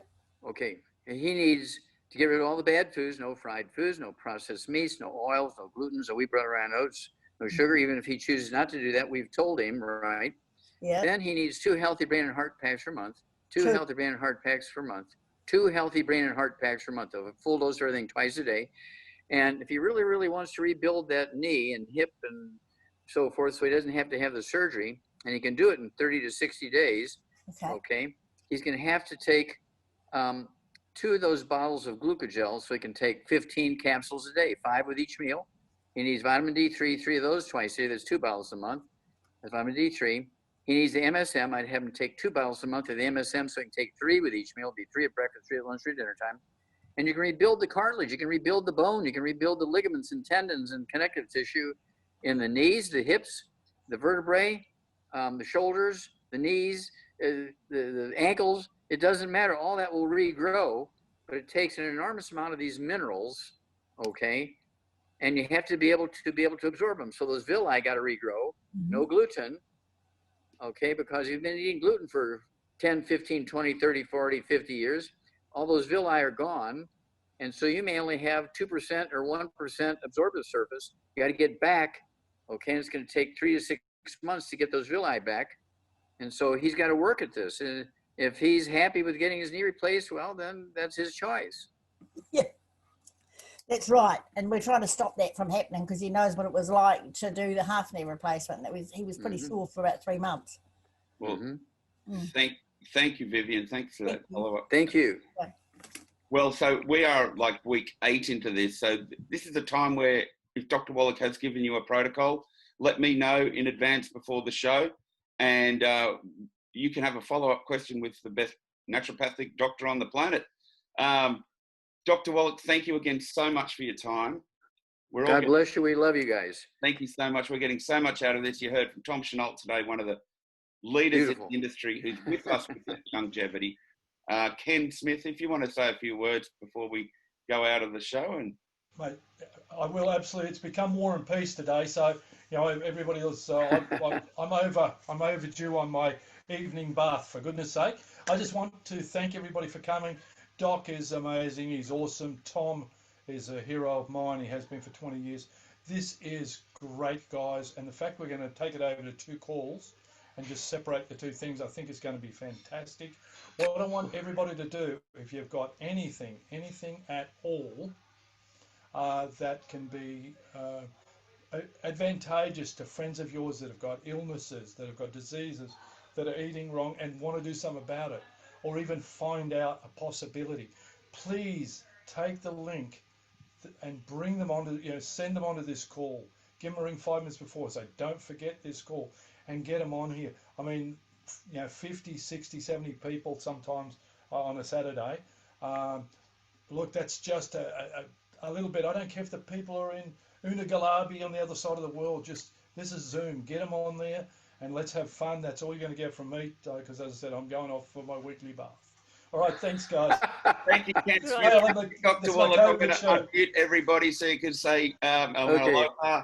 Okay. And he needs to get rid of all the bad foods, no fried foods, no processed meats, no oils, no gluten, no wheat, bread, and oats, no sugar. Even if he chooses not to do that, we've told him, right? Yeah. Then he needs 2 healthy brain and heart packs per month, 2 healthy brain and heart packs per month, 2 healthy brain and heart packs per month, of a full dose of everything twice a day. And if he really, really wants to rebuild that knee and hip and so forth, so he doesn't have to have the surgery, and he can do it in 30 to 60 days, okay, he's going to have to take 2 of those bottles of glucogel, so he can take 15 capsules a day, 5 with each meal. He needs vitamin D3, 3 of those twice a day. That's 2 bottles a month. That's vitamin D3. He needs the MSM. I'd have him take 2 bottles a month of the MSM, so he can take 3 with each meal. It'll be 3 at breakfast, 3 at lunch, 3 at dinner time. And you can rebuild the cartilage. You can rebuild the bone. You can rebuild the ligaments and tendons and connective tissue in the knees, the hips, the vertebrae, the shoulders, the knees, the ankles. It doesn't matter. All that will regrow, but it takes an enormous amount of these minerals, okay? And you have to be able to absorb them. So those villi got to regrow. No gluten, okay? Because you've been eating gluten for 10, 15, 20, 30, 40, 50 years. All those villi are gone. And so you may only have 2% or 1% absorptive surface. You got to get back, okay? And it's going to take 3 to 6 months to get those villi back. And so he's got to work at this. And if he's happy with getting his knee replaced, well, then that's his choice. Yeah, that's right. And we're trying to stop that from happening because he knows what it was like to do the half knee replacement. He was pretty sore for about 3 months. Well, thank you, Vivienne. Thanks for that follow-up. Thank you. Well, so we are like week 8 into this. So this is a time where if Dr. Wallach has given you a protocol, let me know in advance before the show. And you can have a follow-up question with the best naturopathic doctor on the planet. Dr. Wallach, thank you again so much for your time. God bless you. We love you guys. Thank you so much. We're getting so much out of this. You heard from Tom Chenault today, one of the leaders in the industry who's with us with Youngevity. Ken Smith, if you want to say a few words before we go out of the show. And mate, I will absolutely. It's become War and Peace today, so you know everybody else. I'm overdue on my evening bath, for goodness sake. I just want to thank everybody for coming. Doc is amazing. He's awesome. Tom is a hero of mine. He has been for 20 years. This is great, guys. And the fact we're going to take it over to 2 calls and just separate the 2 things, I think is going to be fantastic. What I want everybody to do, if you've got anything at all that can be advantageous to friends of yours that have got illnesses, that have got diseases, that are eating wrong and want to do something about it, or even find out a possibility, please take the link and bring them onto, send them onto this call. Give them a ring 5 minutes before. Say, don't forget this call and get them on here. I mean, 50, 60, 70 people sometimes on a Saturday. Look, that's just a little bit. I don't care if the people are in Unagalabi on the other side of the world. Just, this is Zoom. Get them on there and let's have fun. That's all you're going to get from me because, as I said, I'm going off for my weekly bath. All right, thanks, guys. Thank you, Ken Smith. Dr. Wallach, I'm going to unmute everybody so you can say aloha.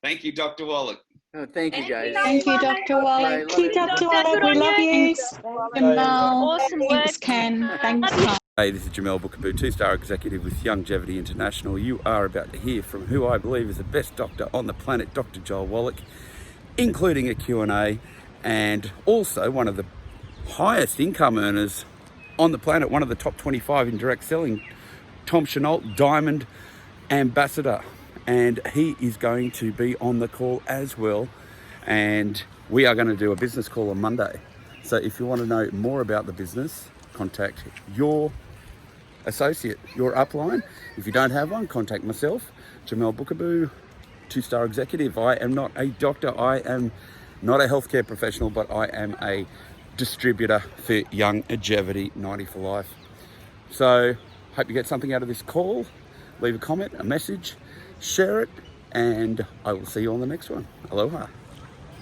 Thank you, Dr. Wallach. Oh, thank you, guys. Thank you, Dr. Wallach. Thank you, Dr. Wallach. We love you. Awesome work. Thanks, Ken. Thanks, Tom. Hey, this is Jamel Boukabou, 2-star executive with Youngevity International. You are about to hear from who I believe is the best doctor on the planet, Dr Joel Wallach, including a Q&A, and also one of the highest income earners on the planet, one of the top 25 in direct selling, Tom Chenault, Diamond Ambassador. And he is going to be on the call as well. And we are going to do a business call on Monday. So if you want to know more about the business, contact your associate, your upline. If you don't have one, contact myself, Jamel Boukabou, 2-star executive. I am not a doctor, I am not a healthcare professional, but I am a distributor for Youngevity 90 for life. So hope you get something out of this call. Leave a comment, a message, share it, and I will see you on the next one. Aloha.